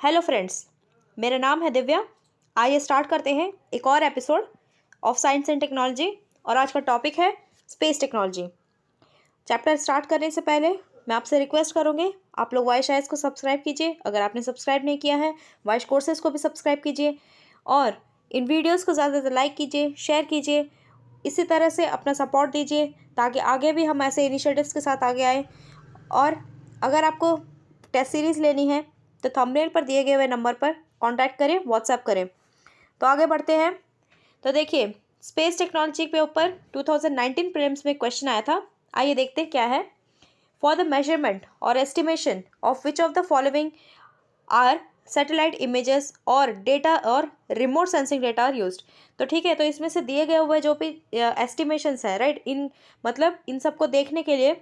Hello friends, मेरा नाम है दिव्या। आइए स्टार्ट करते हैं एक और episode of science and technology. और आज का टॉपिक है स्पेस टेक्नोलॉजी। चैप्टर स्टार्ट करने से पहले मैं आपसे रिक्वेस्ट करूँगी, आप लोग वाइश आइज को सब्सक्राइब कीजिए। अगर आपने सब्सक्राइब नहीं किया है, वाइश कोर्सेज को भी सब्सक्राइब कीजिए और इन वीडियोज़ को ज़्यादा से लाइक कीजिए, शेयर कीजिए। इसी तरह से अपना सपोर्ट दीजिए ताकि आगे भी हम ऐसे इनिशिएटिव्स के साथ आगे आए। और अगर आपको टेस्ट सीरीज़ लेनी है तो थंबनेल पर दिए गए हुए नंबर पर कांटेक्ट करें, व्हाट्सएप करें। तो आगे बढ़ते हैं। तो देखिए, स्पेस टेक्नोलॉजी के ऊपर 2019 प्रीलिम्स में क्वेश्चन आया था। आइए देखते हैं क्या है। फॉर द मेजरमेंट और estimation of which of the following are satellite images और डेटा और remote sensing data are used. तो ठीक है, तो इसमें से दिए गए हुए जो भी एस्टिमेशंस है, राइट, इन मतलब इन सबको देखने के लिए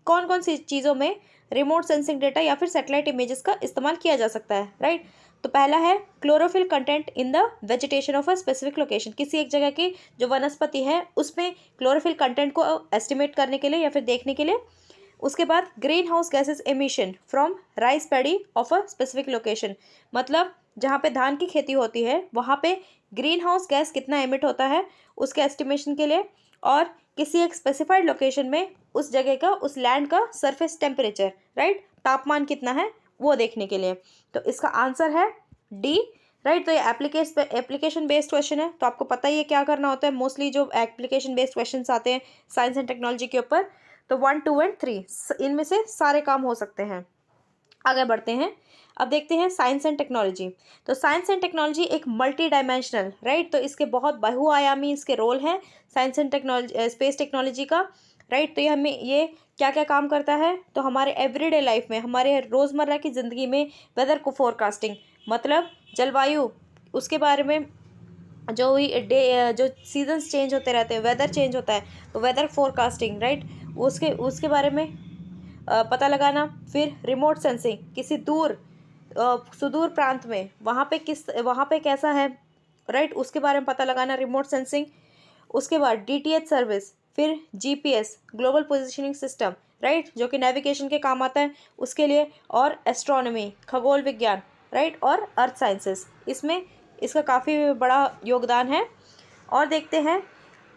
कौन कौन सी चीज़ों में रिमोट सेंसिंग डेटा या फिर सैटेलाइट इमेजेस का इस्तेमाल किया जा सकता है, राइट। तो पहला है chlorophyll content in the vegetation of a specific location. किसी एक जगह की जो वनस्पति है उसमें क्लोरोफिल कंटेंट को एस्टिमेट करने के लिए या फिर देखने के लिए। उसके बाद green house gases emission from rice paddy of a specific location, मतलब जहाँ पे धान की खेती होती है वहाँ पे ग्रीन हाउस गैस कितना एमिट होता है उसके एस्टिमेशन के लिए। और किसी एक स्पेसिफाइड लोकेशन में उस जगह का, उस लैंड का सरफेस टेम्परेचर, राइट, तापमान कितना है वो देखने के लिए। तो इसका आंसर है डी, राइट। तो ये एप्लीकेशन बेस्ड क्वेश्चन है, तो आपको पता ही है क्या करना होता है। मोस्टली जो एप्लीकेशन बेस्ड क्वेश्चन आते हैं साइंस एंड टेक्नोलॉजी के ऊपर, तो 1, 2 एंड 3 इनमें से सारे काम हो सकते हैं। आगे बढ़ते हैं। अब देखते हैं साइंस एंड टेक्नोलॉजी। तो साइंस एंड टेक्नोलॉजी एक मल्टी डायमेंशनल, राइट, तो इसके बहुत बहुआयामी इसके रोल हैं science and technology, space technology का, राइट। तो ये हमें ये क्या क्या काम करता है, तो हमारे एवरीडे लाइफ में, हमारे रोज़मर्रा की ज़िंदगी में वेदर को फोरकास्टिंग, मतलब जलवायु, उसके बारे में जो भी जो सीजन्स चेंज होते रहते हैं, वेदर चेंज होता है तो वेदर फोरकास्टिंग, राइट, उसके उसके बारे में पता लगाना। फिर रिमोट सेंसिंग, किसी दूर सुदूर प्रांत में वहाँ पे कैसा है, राइट, उसके बारे में पता लगाना, रिमोट सेंसिंग। उसके बाद डीटीएच सर्विस, फिर GPS, global positioning system, right, जो कि नेविगेशन के काम आता है उसके लिए। और एस्ट्रोनॉमी, खगोल विज्ञान, राइट, और अर्थ साइंसेस, इसमें इसका काफ़ी बड़ा योगदान है। और देखते हैं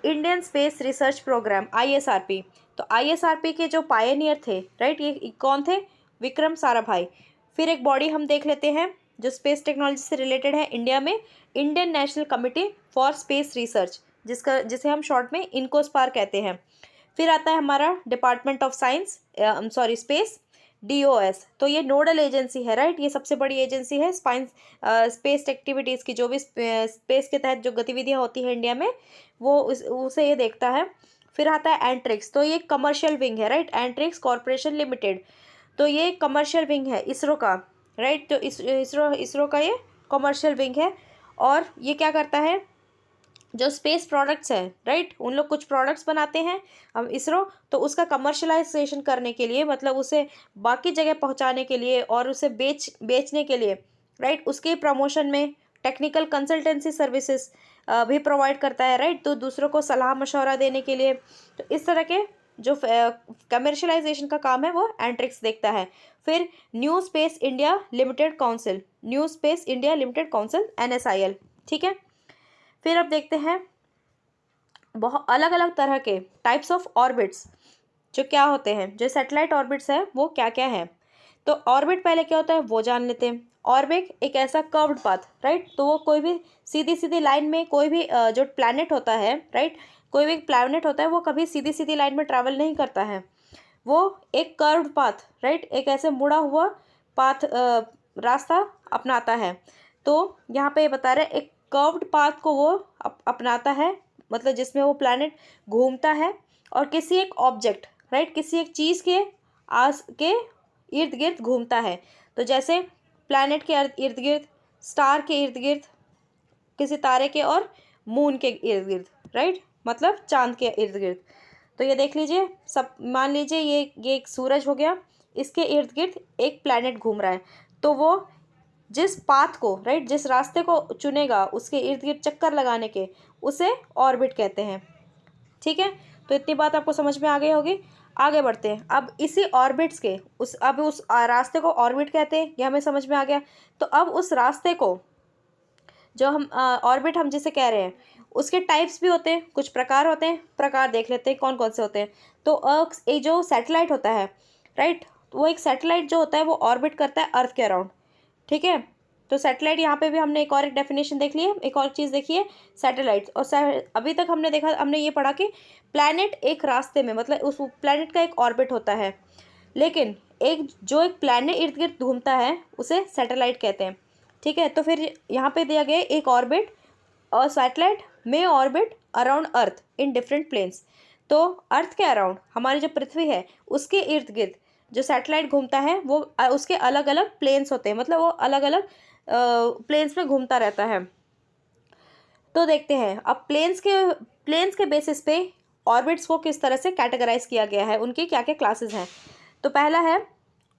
इंडियन स्पेस रिसर्च प्रोग्राम आईएसआरपी। तो आईएसआरपी के जो पायनियर थे, राइट, ये कौन थे, विक्रम साराभाई। फिर एक बॉडी हम देख लेते हैं जो स्पेस टेक्नोलॉजी से रिलेटेड है इंडिया में, Indian national committee for space research, जिसे हम शॉर्ट में इनकोस्पार कहते हैं। फिर आता है हमारा department of science, space, DOS. तो ये नोडल एजेंसी है, राइट, ये सबसे बड़ी एजेंसी है स्पेस एक्टिविटीज़ की, जो भी स्पेस के तहत जो गतिविधियाँ होती हैं इंडिया में वो उसे ये देखता है। फिर आता है एंट्रिक्स, तो ये कमर्शियल विंग है, राइट, एंट्रिक्स कॉरपोरेशन लिमिटेड। तो ये कमर्शियल विंग है इसरो का, राइट। तो इसरो का ये कमर्शियल विंग है। और ये क्या करता है, जो स्पेस प्रोडक्ट्स हैं, राइट, उन लोग कुछ प्रोडक्ट्स बनाते हैं हम इसरो, तो उसका कमर्शलाइजेशन करने के लिए, मतलब उसे बाकी जगह पहुंचाने के लिए और उसे बेचने के लिए, राइट, उसके प्रमोशन में टेक्निकल कंसल्टेंसी सर्विसेज भी प्रोवाइड करता है, राइट, तो दूसरों को सलाह मशवरा देने के लिए। तो इस तरह के जो कमर्शलाइजेशन का काम है वो एंट्रिक्स देखता है। फिर new space India limited council, new space India limited council, NSIL, ठीक है। फिर अब देखते हैं बहुत अलग अलग तरह के टाइप्स ऑफ ऑर्बिट्स जो क्या होते हैं, जो सैटेलाइट ऑर्बिट्स है वो क्या क्या है। तो ऑर्बिट पहले क्या होता है वो जान लेते हैं। ऑर्बिट एक ऐसा कर्व्ड पाथ, राइट, तो वो कोई भी सीधी सीधी लाइन में, कोई भी जो प्लैनेट होता है, राइट, कोई भी प्लैनेट होता है वो कभी सीधी सीधी लाइन में ट्रैवल नहीं करता है, वो एक कर्व्ड पाथ, राइट, एक ऐसे मुड़ा हुआ पाथ, रास्ता अपनाता है। तो यहाँ पे ये बता रहे हैं एक कर्व्ड पाथ को वो अपनाता है, मतलब जिसमें वो प्लैनेट घूमता है और किसी एक ऑब्जेक्ट, राइट, किसी एक चीज़ के आस के इर्द गिर्द घूमता है। तो जैसे प्लैनेट के इर्द गिर्द, स्टार के इर्द गिर्द, किसी तारे के और मून के इर्द गिर्द, राइट, मतलब चांद के इर्द गिर्द। तो ये देख लीजिए, सब मान लीजिए ये एक सूरज हो गया, इसके इर्द गिर्द एक प्लैनेट घूम रहा है, तो वो जिस पाथ को, राइट, जिस रास्ते को चुनेगा उसके इर्द गिर्द चक्कर लगाने के, उसे ऑर्बिट कहते हैं, ठीक है। तो इतनी बात आपको समझ में आ गई होगी। आगे बढ़ते हैं। अब इसी ऑर्बिट्स के उस रास्ते को ऑर्बिट कहते हैं, ये हमें समझ में आ गया। तो अब उस रास्ते को जो हम ऑर्बिट हम जिसे कह रहे हैं, उसके टाइप्स भी होते हैं, कुछ प्रकार होते हैं। प्रकार देख लेते हैं कौन कौन से होते हैं। तो एक जो सैटेलाइट होता है, राइट, वो एक सैटेलाइट जो होता है वो ऑर्बिट करता है अर्थ के अराउंड, ठीक है। तो सैटेलाइट, यहाँ पे भी हमने एक डेफिनेशन देख ली है, एक और चीज़ देखी है सैटेलाइट। और अभी तक हमने देखा, हमने ये पढ़ा कि प्लैनेट एक रास्ते में, मतलब उस प्लैनेट का एक ऑर्बिट होता है, लेकिन एक प्लैनेट इर्द गिर्द घूमता है उसे सैटेलाइट कहते हैं, ठीक है। तो फिर यहाँ पे दिया गया एक ऑर्बिट, और सैटेलाइट में orbit around earth in different planes. तो अर्थ के अराउंड, हमारी जो पृथ्वी है उसके इर्द गिर्द जो सैटेलाइट घूमता है वो उसके अलग अलग प्लेन्स होते हैं, मतलब वो अलग अलग प्लेन्स में घूमता रहता है। तो देखते हैं अब प्लेन्स के बेसिस पे ऑर्बिट्स को किस तरह से कैटेगराइज किया गया है, उनकी क्या क्या क्लासेस हैं। तो पहला है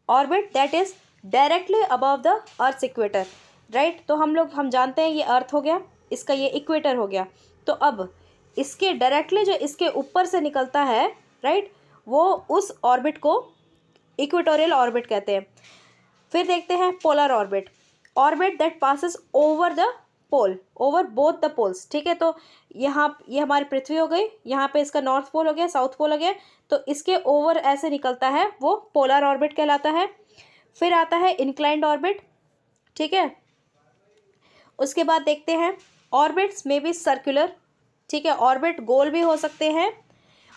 orbit that is directly above the earth equator, right. तो हम जानते हैं ये अर्थ हो गया, इसका ये इक्वेटर हो गया। तो अब इसके डायरेक्टली जो इसके ऊपर से निकलता है, राइट, वो उस ऑर्बिट को इक्वेटोरियल ऑर्बिट कहते हैं। फिर देखते हैं polar orbit, orbit that passes over the pole, over both the poles, ठीक है। तो यहाँ ये हमारी पृथ्वी हो गई, यहाँ पे इसका नॉर्थ पोल हो गया, साउथ पोल हो गया, तो इसके ओवर ऐसे निकलता है, वो पोलर ऑर्बिट कहलाता है। फिर आता है इंक्लाइंड ऑर्बिट, ठीक है। उसके बाद देखते हैं ऑर्बिट्स में भी सर्कुलर, ठीक है, ऑर्बिट गोल भी हो सकते हैं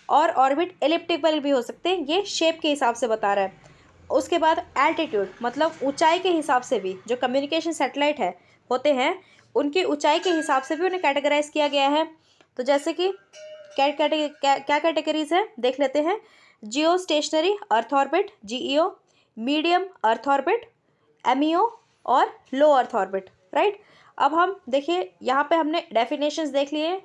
और ऑर्बिट एलिप्टिकल भी हो सकते हैं, ये शेप के हिसाब से बता रहा है। उसके बाद एल्टीट्यूड, मतलब ऊंचाई के हिसाब से भी जो कम्युनिकेशन सैटेलाइट है होते हैं, उनकी ऊंचाई के हिसाब से भी उन्हें कैटेगराइज किया गया है। तो जैसे कि क्या कैटेगरीज है देख लेते हैं। Geostationary earth orbit, GEO, medium earth orbit, MEO, और लो अर्थ ऑर्बिट, राइट। अब हम देखिए यहाँ पे हमने डेफिनेशंस देख लिए,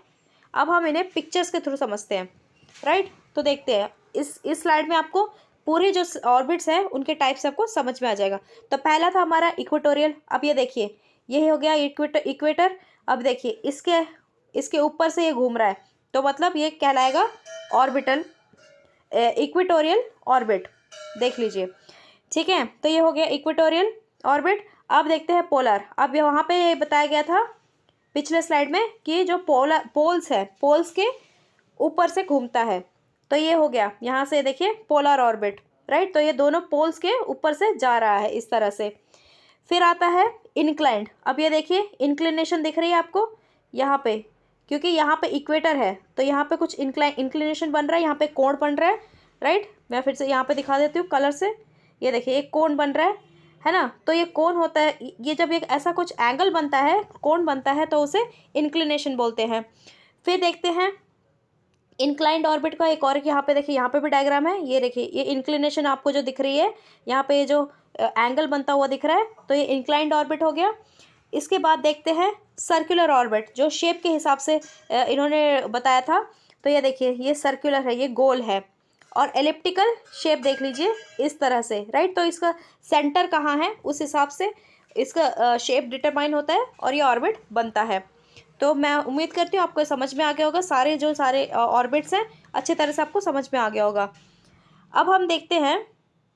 अब हम इन्हें पिक्चर्स के थ्रू समझते हैं, राइट। तो देखते हैं इस स्लाइड में आपको पूरे जो ऑर्बिट्स हैं उनके टाइप्स आपको समझ में आ जाएगा। तो पहला था हमारा इक्वेटोरियल, अब ये देखिए ये हो गया इक्वेटर। अब देखिए इसके ऊपर से ये घूम रहा है, तो मतलब ये कहलाएगा ऑर्बिटल इक्वेटोरियल ऑर्बिट, देख लीजिए, ठीक है। तो ये हो गया इक्वेटोरियल ऑर्बिट। अब देखते हैं पोलर। अब ये वहाँ पे बताया गया था पिछले स्लाइड में कि जो पोल्स है, पोल्स के ऊपर से घूमता है, तो ये हो गया यहाँ से देखिए पोलर ऑर्बिट, राइट। तो ये दोनों पोल्स के ऊपर से जा रहा है इस तरह से। फिर आता है इंक्लाइंड। अब ये देखिए इंक्लिनेशन दिख रही है आपको यहाँ पे, क्योंकि यहाँ पे इक्वेटर है तो यहाँ पे कुछ इंक्लिनेशन बन रहा है, यहाँ पे कोण बन रहा है, राइट। मैं फिर से यहाँ पे दिखा देती हूँ कलर से, ये देखिए एक कोण बन रहा है ना। तो ये कोण होता है, ये जब एक ऐसा कुछ एंगल बनता है, कोण बनता है, तो उसे इंक्लिनेशन बोलते हैं। फिर देखते हैं इंक्लाइंड ऑर्बिट का एक और, यहाँ पे देखिए यहाँ पे भी डायग्राम है, ये देखिए ये इंक्लिनेशन आपको जो दिख रही है, यहाँ पे जो एंगल बनता हुआ दिख रहा है, तो ये इंक्लाइंड ऑर्बिट हो गया। इसके बाद देखते हैं सर्कुलर ऑर्बिट, जो शेप के हिसाब से इन्होंने बताया था। तो ये देखिए ये सर्कुलर है, ये गोल है, और एलिप्टिकल शेप देख लीजिए इस तरह से, राइट। तो इसका सेंटर कहाँ है उस हिसाब से इसका शेप डिटरमाइन होता है और ये ऑर्बिट बनता है। तो मैं उम्मीद करती हूँ आपको समझ में आ गया होगा, सारे ऑर्बिट्स हैं अच्छे तरह से आपको समझ में आ गया होगा। अब हम देखते हैं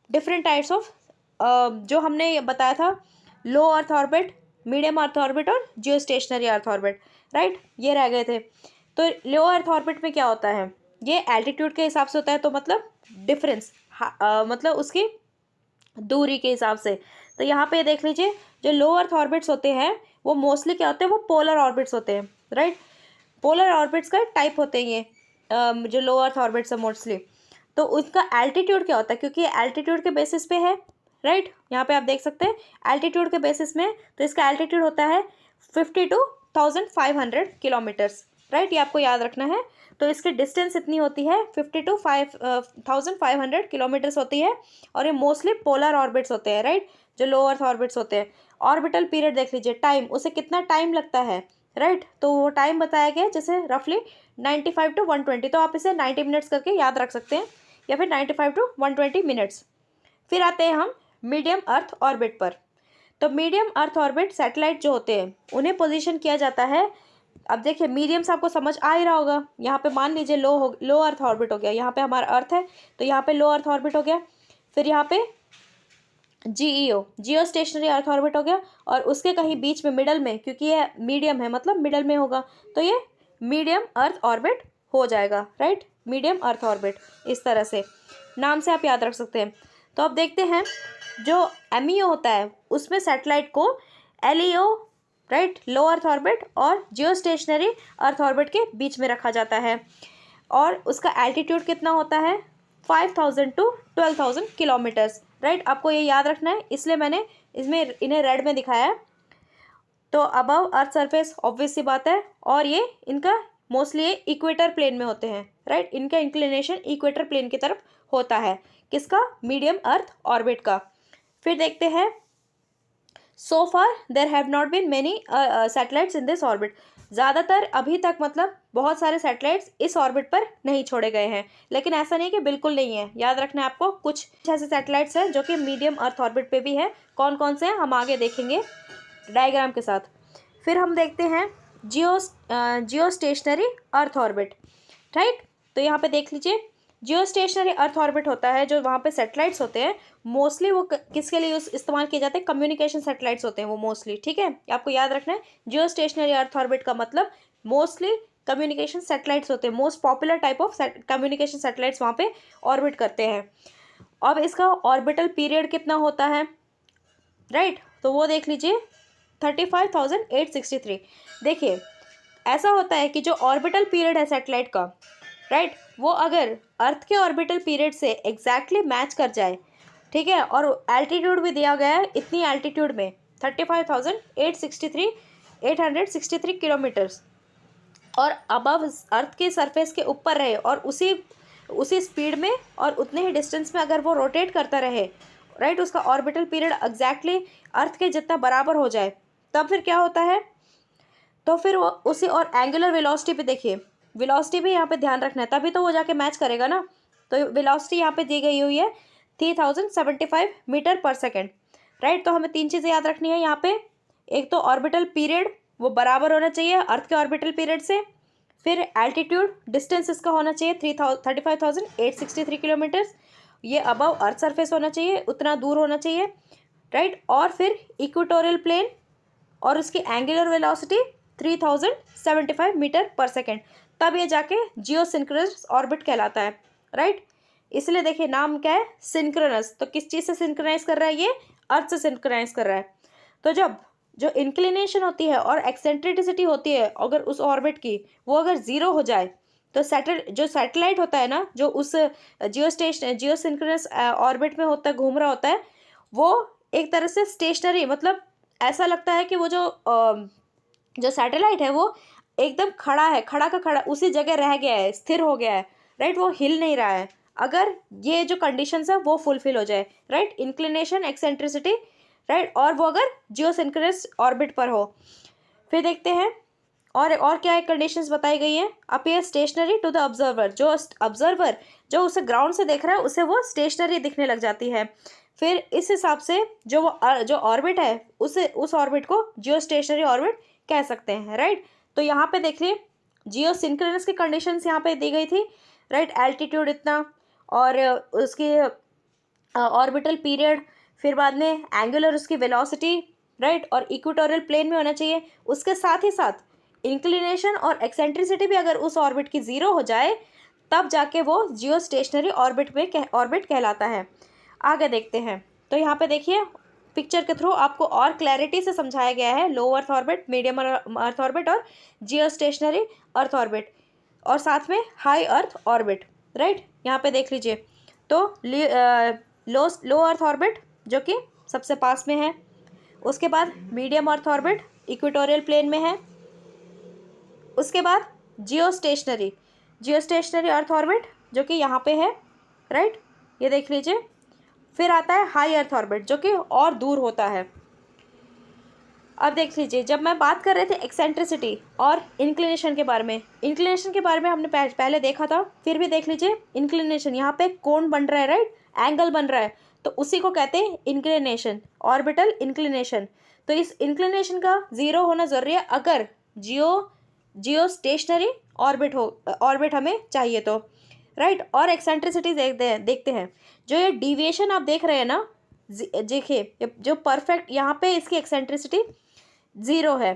डिफरेंट टाइप्स ऑफ जो हमने बताया था, low earth orbit, medium earth orbit और geostationary earth orbit, right, ये रह गए थे। तो लो अर्थ ऑर्बिट में क्या होता है, ये एल्टीट्यूड के हिसाब से होता है, तो मतलब डिफरेंस मतलब उसकी दूरी के हिसाब से। तो यहाँ पे देख लीजिए जो लो अर्थ ऑर्बिट्स होते हैं वो मोस्टली क्या होते हैं, वो पोलर ऑर्बिट्स होते हैं, राइट। पोलर ऑर्बिट्स का टाइप होते हैं ये जो लो अर्थ ऑर्बिट्स है मोस्टली। तो उसका एल्टीट्यूड क्या होता है, क्योंकि एल्टीट्यूड के बेसिस पे है, राइट। यहाँ पे आप देख सकते हैं एल्टीट्यूड के बेसिस में, तो इसका एल्टीट्यूड होता है 52,500 किलोमीटर्स, राइट, ये आपको याद रखना है। तो इसकी डिस्टेंस इतनी होती है 52,500 किलोमीटर्स होती है, और ये मोस्टली पोलर ऑर्बिट्स होते हैं, राइट, जो लो अर्थ ऑर्बिट्स होते हैं। ऑर्बिटल पीरियड देख लीजिए, टाइम, उसे कितना टाइम लगता है, राइट। तो वो टाइम बताया गया जैसे रफली 95 to 120, तो आप इसे 90 मिनट्स करके याद रख सकते हैं, या फिर 95 to 120 मिनट्स। फिर आते हैं हम मीडियम अर्थ ऑर्बिट पर। तो मीडियम अर्थ ऑर्बिट सैटेलाइट जो होते हैं उन्हें पोजीशन किया जाता है अब देखिए मीडियम से आपको समझ आ ही रहा होगा। यहाँ पे मान लीजिए लो अर्थ ऑर्बिट हो गया, यहाँ पे हमारा अर्थ है तो यहाँ पे लो अर्थ ऑर्बिट हो गया। फिर यहाँ पे जियो स्टेशनरी अर्थ ऑर्बिट हो गया, और उसके कहीं बीच में मिडल में, क्योंकि ये मीडियम है मतलब मिडल में होगा, तो ये मीडियम अर्थ ऑर्बिट हो जाएगा, राइट। मीडियम अर्थ ऑर्बिट, इस तरह से नाम से आप याद रख सकते हैं। तो अब देखते हैं जो एमईओ होता है उसमें सैटेलाइट को एलईओ, राइट, लो अर्थ ऑर्बिट और जियो स्टेशनरी अर्थ ऑर्बिट के बीच में रखा जाता है, और उसका एल्टीट्यूड कितना होता है 5000 to 12,000 किलोमीटर्स, राइट। आपको ये याद रखना है, इसलिए मैंने इसमें इन्हें रेड में दिखाया है। तो अबव अर्थ सरफेस ऑब्वियस सी बात है, और ये इनका मोस्टली ये इक्वेटर प्लेन में होते हैं, राइट। इनका इंक्लिनेशन इक्वेटर प्लेन की तरफ होता है, किसका, मीडियम अर्थ ऑर्बिट का। फिर देखते हैं so far there have not been many satellites in this orbit. ज़्यादातर अभी तक मतलब बहुत सारे सैटेलाइट्स इस ऑर्बिट पर नहीं छोड़े गए हैं, लेकिन ऐसा नहीं कि बिल्कुल नहीं है। याद रखना है आपको, कुछ ऐसे सैटेलाइट्स हैं जो कि मीडियम अर्थ ऑर्बिट पे भी है। कौन कौन से हैं हम आगे देखेंगे डायग्राम के साथ। फिर हम देखते हैं geostationary earth orbit, right. तो यहाँ पे देख लीजिए जियो स्टेशनरी अर्थ ऑर्बिट होता है, जो वहाँ पे सैटेलाइट्स होते हैं मोस्टली वो किसके लिए इस्तेमाल किए जाते हैं, कम्युनिकेशन सैटेलाइट्स होते हैं वो मोस्टली, ठीक है। आपको याद रखना है जियो स्टेशनरी अर्थ ऑर्बिट का मतलब मोस्टली कम्युनिकेशन सैटेलाइट्स होते हैं। Most popular type of communication satellites वहाँ पे ऑर्बिट करते हैं। अब इसका ऑर्बिटल पीरियड कितना होता है, राइट, तो वो देख लीजिए 35,863। देखिए ऐसा होता है कि जो ऑर्बिटल पीरियड है सैटेलाइट का, राइट, वो अगर अर्थ के ऑर्बिटल पीरियड से एग्जैक्टली मैच कर जाए, ठीक है, और एल्टीट्यूड भी दिया गया है इतनी एल्टीट्यूड में 35,863 किलोमीटर्स, और अबव अर्थ के सरफेस के ऊपर रहे और उसी स्पीड में और उतने ही डिस्टेंस में अगर वो रोटेट करता रहे, राइट, उसका ऑर्बिटल पीरियड एग्जैक्टली अर्थ के जितना बराबर हो जाए, तब फिर क्या होता है, तो फिर वो उसी, और एंगुलर वेलोसिटी पे देखिए, वेलोसिटी भी यहाँ पे ध्यान रखना है, तभी तो वो जाके मैच करेगा ना। तो वेलोसिटी यहाँ पे दी गई हुई है 3075 मीटर पर सेकेंड, राइट। तो हमें 3 चीज़ें याद रखनी है यहाँ पे। एक तो ऑर्बिटल पीरियड वो बराबर होना चाहिए अर्थ के ऑर्बिटल पीरियड से, फिर एल्टीट्यूड डिस्टेंस इसका होना चाहिए 35,863 किलोमीटर्स, ये अबव अर्थ सरफेस होना चाहिए, उतना दूर होना चाहिए, राइट। और फिर इक्वेटोरियल प्लेन और उसकी एंगुलर वेलोसिटी 3075 मीटर पर सेकेंड, तब ये जाके जियो सिंक्रोनस ऑर्बिट कहलाता है, राइट। इसलिए देखिए नाम क्या है, सिंक्रोनस। तो किस चीज़ से सिंक्रोनाइज कर रहा है, ये अर्थ से सिंक्रोनाइज कर रहा है। तो जब जो इंक्लिनेशन होती है और एक्सेंट्रिसिटी होती है अगर उस ऑर्बिट की, वो अगर ज़ीरो हो जाए, तो जो सैटेलाइट होता है ना, जो उस जियो सिंक्रोनस ऑर्बिट में होता है, घूम रहा होता है, वो एक तरह से स्टेशनरी, मतलब ऐसा लगता है कि वो जो सैटेलाइट है वो एकदम खड़ा है, खड़ा का खड़ा उसी जगह रह गया है, स्थिर हो गया है, राइट, वो हिल नहीं रहा है, अगर ये जो कंडीशंस है वो फुलफिल हो जाए, राइट, इंक्लिनेशन, एक्सेंट्रिसिटी, राइट, और वो अगर जियो सिंक्रोनस ऑर्बिट पर हो। फिर देखते हैं और क्या कंडीशंस बताई गई हैं। Appear stationary to the observer, जो ऑब्जर्वर जो उसे ग्राउंड से देख रहा है उसे वो स्टेशनरी दिखने लग जाती है। फिर इस हिसाब से जो ऑर्बिट है उस ऑर्बिट को जियो स्टेशनरी ऑर्बिट कह सकते हैं, राइट। तो यहाँ पे देखिए जियो सिंक्रोनस की कंडीशंस यहाँ पे दी गई थी, राइट, एल्टीट्यूड इतना, और उसकी ऑर्बिटल पीरियड, फिर बाद में एंगुलर उसकी वेलोसिटी, राइट, और इक्वेटोरियल प्लेन में होना चाहिए। उसके साथ ही साथ इंक्लिनेशन और एक्सेंट्रिसिटी भी अगर उस ऑर्बिट की ज़ीरो हो जाए, तब जाके वो जियो स्टेशनरी ऑर्बिट कहलाता है। आगे देखते हैं। तो यहाँ पे देखिए पिक्चर के थ्रू आपको और क्लैरिटी से समझाया गया है low earth orbit, medium earth orbit और जियो स्टेशनरी अर्थ ऑर्बिट, और साथ में हाई अर्थ ऑर्बिट, राइट। यहाँ पे देख लीजिए तो लो अर्थ ऑर्बिट जो कि सबसे पास में है, उसके बाद medium earth orbit equatorial plane में है, उसके बाद जियो स्टेशनरी अर्थ ऑर्बिट जो कि यहाँ पे है, राइट, ये देख लीजिए। फिर आता है हाई अर्थ ऑर्बिट जो कि और दूर होता है। अब देख लीजिए जब मैं बात कर रहे थे एक्सेंट्रिसिटी और इंक्लिनेशन के बारे में हमने पहले देखा था, फिर भी देख लीजिए इंक्लिनेशन, यहाँ पे कोण बन रहा है, राइट, एंगल बन रहा है, तो उसी को कहते हैं इंक्लिनेशन, ऑर्बिटल इंक्लिनेशन। तो इस इंक्लिनेशन का ज़ीरो होना ज़रूरी है अगर जियो स्टेशनरी ऑर्बिट हमें चाहिए तो, राइट। और एक्सेंट्रिसिटी देखते हैं। जो ये डिविएशन आप देख रहे हैं ना, देखिए जो परफेक्ट यहाँ पे इसकी एक्सेंट्रिसिटी 0 है,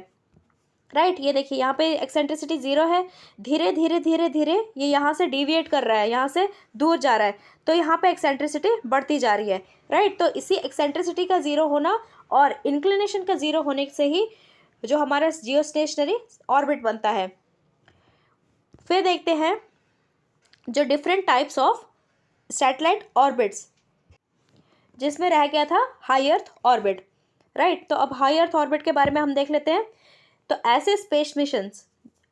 राइट। ये देखिए यहाँ पे एक्सेंट्रिसिटी 0 है। धीरे धीरे धीरे धीरे ये यहाँ से डिविएट कर रहा है, यहाँ से दूर जा रहा है, तो यहाँ पे एक्सेंट्रिसिटी बढ़ती जा रही है, राइट। तो इसी एक्सेंट्रिसिटी का 0 होना और इंक्लिनेशन का 0 होने से ही जो हमारा जियो स्टेशनरी ऑर्बिट बनता है। फिर देखते हैं जो different types of satellite orbits, जिसमें रह गया था हाई अर्थ ऑर्बिट, राइट। तो अब हाई अर्थ ऑर्बिट के बारे में हम देख लेते हैं। तो ऐसे स्पेस मिशंस,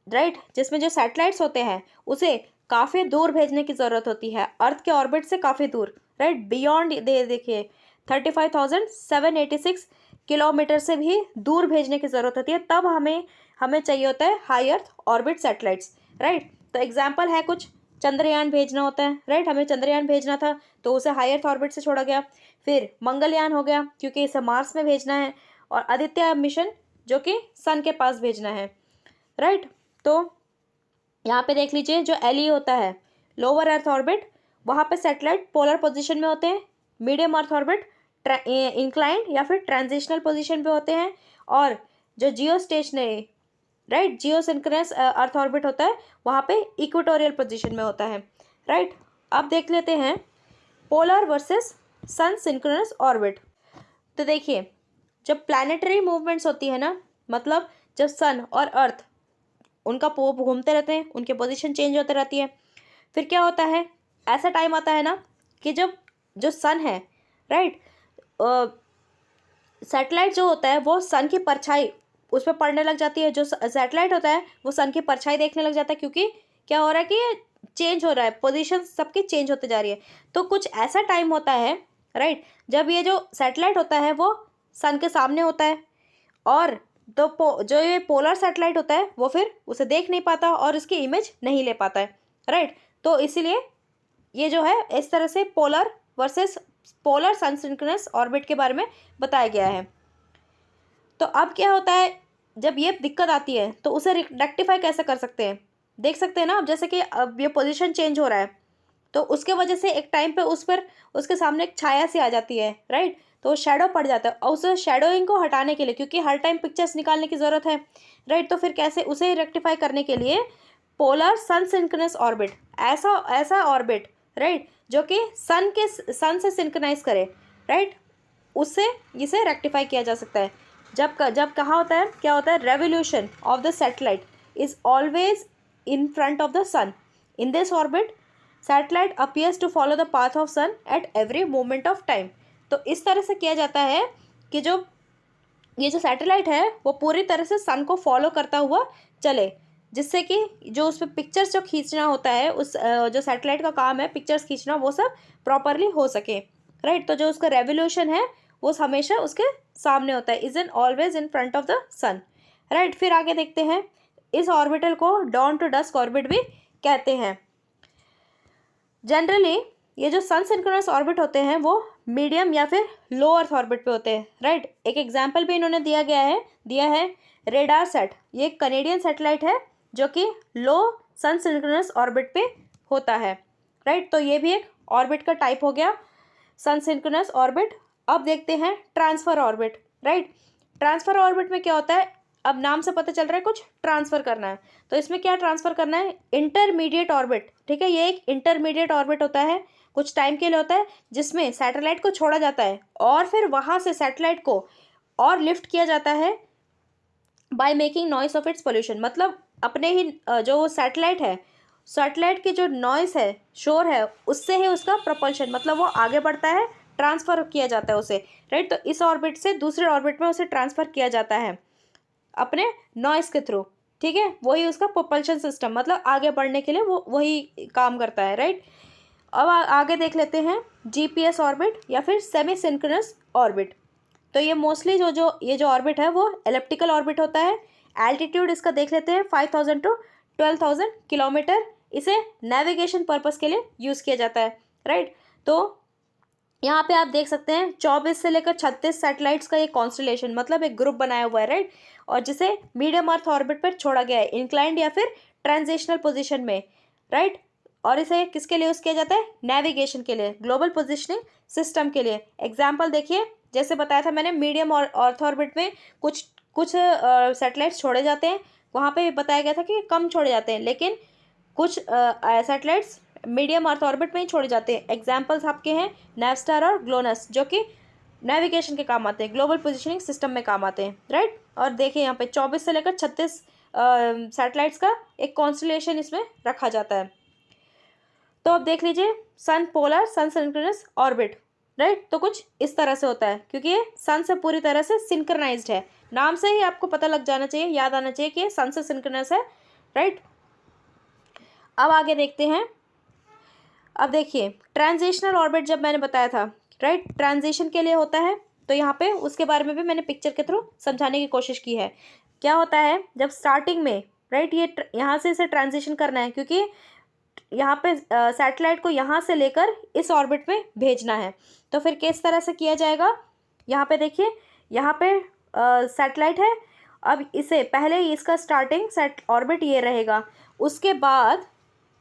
राइट, जिसमें जो सैटेलाइट्स होते हैं उसे काफ़ी दूर भेजने की ज़रूरत होती है, अर्थ के ऑर्बिट से काफ़ी दूर, राइट, बियॉन्ड देखिए 35,786 किलोमीटर से भी दूर भेजने की ज़रूरत होती है। तब हमें चाहिए होता है high earth orbit satellites, right. तो एग्जाम्पल है कुछ, चंद्रयान भेजना होता है, राइट, हमें चंद्रयान भेजना था तो उसे हाई अर्थ ऑर्बिट से छोड़ा गया। फिर मंगलयान हो गया क्योंकि इसे मार्स में भेजना है, और आदित्य मिशन जो कि सन के पास भेजना है, राइट। तो यहाँ पे देख लीजिए जो एलई होता है लोअर अर्थ ऑर्बिट, वहाँ पे सैटेलाइट पोलर पोजीशन में होते हैं। मीडियम अर्थ ऑर्बिट इंक्लाइंड या फिर ट्रांजिशनल पोजीशन पे होते हैं। और जो जियो स्टेशनरी, राइट, जियो सिंक्रोनस अर्थ ऑर्बिट होता है वहाँ पे इक्वेटोरियल पोजीशन में होता है, राइट। अब देख लेते हैं पोलर वर्सेस सन सिंक्रोनस ऑर्बिट। तो देखिए जब प्लानिटरी मूवमेंट्स होती है ना, मतलब जब सन और अर्थ उनका पोप घूमते रहते हैं, उनके पोजीशन चेंज होते रहती है, फिर क्या होता है, ऐसा टाइम आता है ना कि जब जो सन है, राइट, सैटेलाइट जो होता है वो सन की परछाई उस पर पड़ने लग जाती है। जो सैटेलाइट होता है वो सन की परछाई देखने लग जाता है, क्योंकि क्या हो रहा है कि ये चेंज हो रहा है, पोजीशन सबकी चेंज होते जा रही है। तो कुछ ऐसा टाइम होता है, राइट, जब ये जो सैटेलाइट होता है वो सन के सामने होता है, और तो जो ये पोलर सैटेलाइट होता है वो फिर उसे देख नहीं पाता और उसकी इमेज नहीं ले पाता है, राइट। तो इसीलिए ये जो है इस तरह से पोलर वर्सेस पोलर सन सिंक्रोनस ऑर्बिट के बारे में बताया गया है। तो अब क्या होता है, जब ये दिक्कत आती है तो उसे रेक्टिफाई कैसे कर सकते हैं, देख सकते हैं ना। अब जैसे कि अब ये पोजीशन चेंज हो रहा है तो उसके वजह से एक टाइम पे उस पर उसके सामने एक छाया सी आ जाती है, राइट, तो शेडो पड़ जाता है। और उस शेडोइंग को हटाने के लिए, क्योंकि हर टाइम पिक्चर्स निकालने की ज़रूरत है, राइट, तो फिर कैसे उसे रेक्टिफाई करने के लिए पोलर सन सिंक्रोनस ऑर्बिट, ऐसा ऑर्बिट, राइट, जो कि सन से सिंक्रोनाइज करे, राइट, उससे इसे रेक्टिफाई किया जा सकता है। जब कहाँ होता है, क्या होता है, revolution of the satellite is always in front of the sun. In this orbit satellite appears to follow the path of sun at every moment of time. तो इस तरह से किया जाता है कि ये जो सैटेलाइट है वो पूरी तरह से सन को फॉलो करता हुआ चले, जिससे कि जो उस पर पिक्चर्स जो खींचना होता है, उस जो सैटेलाइट का काम है पिक्चर्स खींचना, वो सब प्रॉपरली हो सके, राइट। तो जो उसका रेवोल्यूशन है वो हमेशा उसके सामने होता है, is in always in front of the sun, right. फिर आगे देखते हैं, इस ऑर्बिटल को डॉन टू डस्क ऑर्बिट भी कहते हैं। जनरली ये जो सन सिंक्रोनस ऑर्बिट होते हैं वो मीडियम या फिर लो अर्थ ऑर्बिट पे होते हैं, राइट। एक एग्जांपल भी इन्होंने दिया है रेडार सेट। ये एक कनेडियन सैटेलाइट है जो कि लो सन सिंक्रोनस ऑर्बिट पे होता है, राइट। तो ये भी एक ऑर्बिट का टाइप हो गया, सन सिंक्रोनस ऑर्बिट। अब देखते हैं transfer orbit, right. Transfer orbit में क्या होता है, अब नाम से पता चल रहा है कुछ ट्रांसफ़र करना है। तो इसमें क्या ट्रांसफ़र करना है, इंटरमीडिएट ऑर्बिट, ठीक है। ये एक इंटरमीडिएट ऑर्बिट होता है, कुछ टाइम के लिए होता है, जिसमें सैटेलाइट को छोड़ा जाता है और फिर वहाँ से सैटेलाइट को और लिफ्ट किया जाता है by making noise of its pollution. मतलब अपने ही जो सैटेलाइट है, सैटेलाइट की जो नॉइस है, शोर है, उससे ही उसका प्रपल्शन, मतलब वो आगे बढ़ता है, ट्रांसफ़र किया जाता है उसे, राइट। तो इस ऑर्बिट से दूसरे ऑर्बिट में उसे ट्रांसफ़र किया जाता है अपने नॉइस के थ्रू, ठीक है। वही उसका प्रोपल्शन सिस्टम, मतलब आगे बढ़ने के लिए वो वही काम करता है, राइट। अब आगे देख लेते हैं जीपीएस ऑर्बिट या फिर सेमी सिंक्रोनस ऑर्बिट। तो ये मोस्टली ये जो ऑर्बिट है वो एलिप्टिकल ऑर्बिट होता है। एल्टीट्यूड इसका देख लेते हैं 5000 टू 12000 किलोमीटर। इसे नेविगेशन पर्पस के लिए यूज़ किया जाता है, राइट। तो यहाँ पे आप देख सकते हैं 24 से लेकर 36 सैटेलाइट्स का ये कॉन्स्टलेशन, मतलब एक ग्रुप बनाया हुआ है, राइट, और जिसे मीडियम अर्थ ऑर्बिट पर छोड़ा गया है, इंक्लाइंड या फिर ट्रांजिशनल पोजीशन में, राइट। और इसे किसके लिए यूज़ किया जाता है? नेविगेशन के लिए, ग्लोबल पोजिशनिंग सिस्टम के लिए। एग्जाम्पल देखिए, जैसे बताया था मैंने, मीडियम और अर्थ ऑर्बिट में कुछ कुछ सैटेलाइट्स छोड़े जाते हैं, वहाँ पे बताया गया था कि कम छोड़े जाते हैं, लेकिन कुछ सैटेलाइट्स मीडियम अर्थ ऑर्बिट में ही छोड़े जाते हैं। एग्जाम्पल्स आपके हैं नेवस्टार और ग्लोनस, जो कि नेविगेशन के काम आते हैं, ग्लोबल पोजिशनिंग सिस्टम में काम आते हैं, राइट। और देखिए यहाँ पे 24 से लेकर 36 सैटेलाइट्स का एक कॉन्स्टलेशन इसमें रखा जाता है। तो अब देख लीजिए, सन पोलर सन सिंक्रोनस ऑर्बिट, राइट, तो कुछ इस तरह से होता है, क्योंकि ये सन से पूरी तरह से सिंक्रोनाइज्ड है। नाम से ही आपको पता लग जाना चाहिए, याद आना चाहिए कि ये सन से सिंक्रोनस है, राइट। अब आगे देखते हैं। अब देखिए, ट्रांजिशनल ऑर्बिट जब मैंने बताया था, राइट, ट्रांजिशन के लिए होता है, तो यहाँ पे उसके बारे में भी मैंने पिक्चर के थ्रू समझाने की कोशिश की है। क्या होता है जब स्टार्टिंग में, राइट, ये यहाँ से इसे ट्रांजिशन करना है, क्योंकि यहाँ पे सैटेलाइट को यहाँ से लेकर इस ऑर्बिट में भेजना है। तो फिर किस तरह से किया जाएगा? यहाँ पे देखिए, यहाँ पे सैटेलाइट है, अब इसे पहले ही इसका स्टार्टिंग सेट ऑर्बिट ये रहेगा, उसके बाद,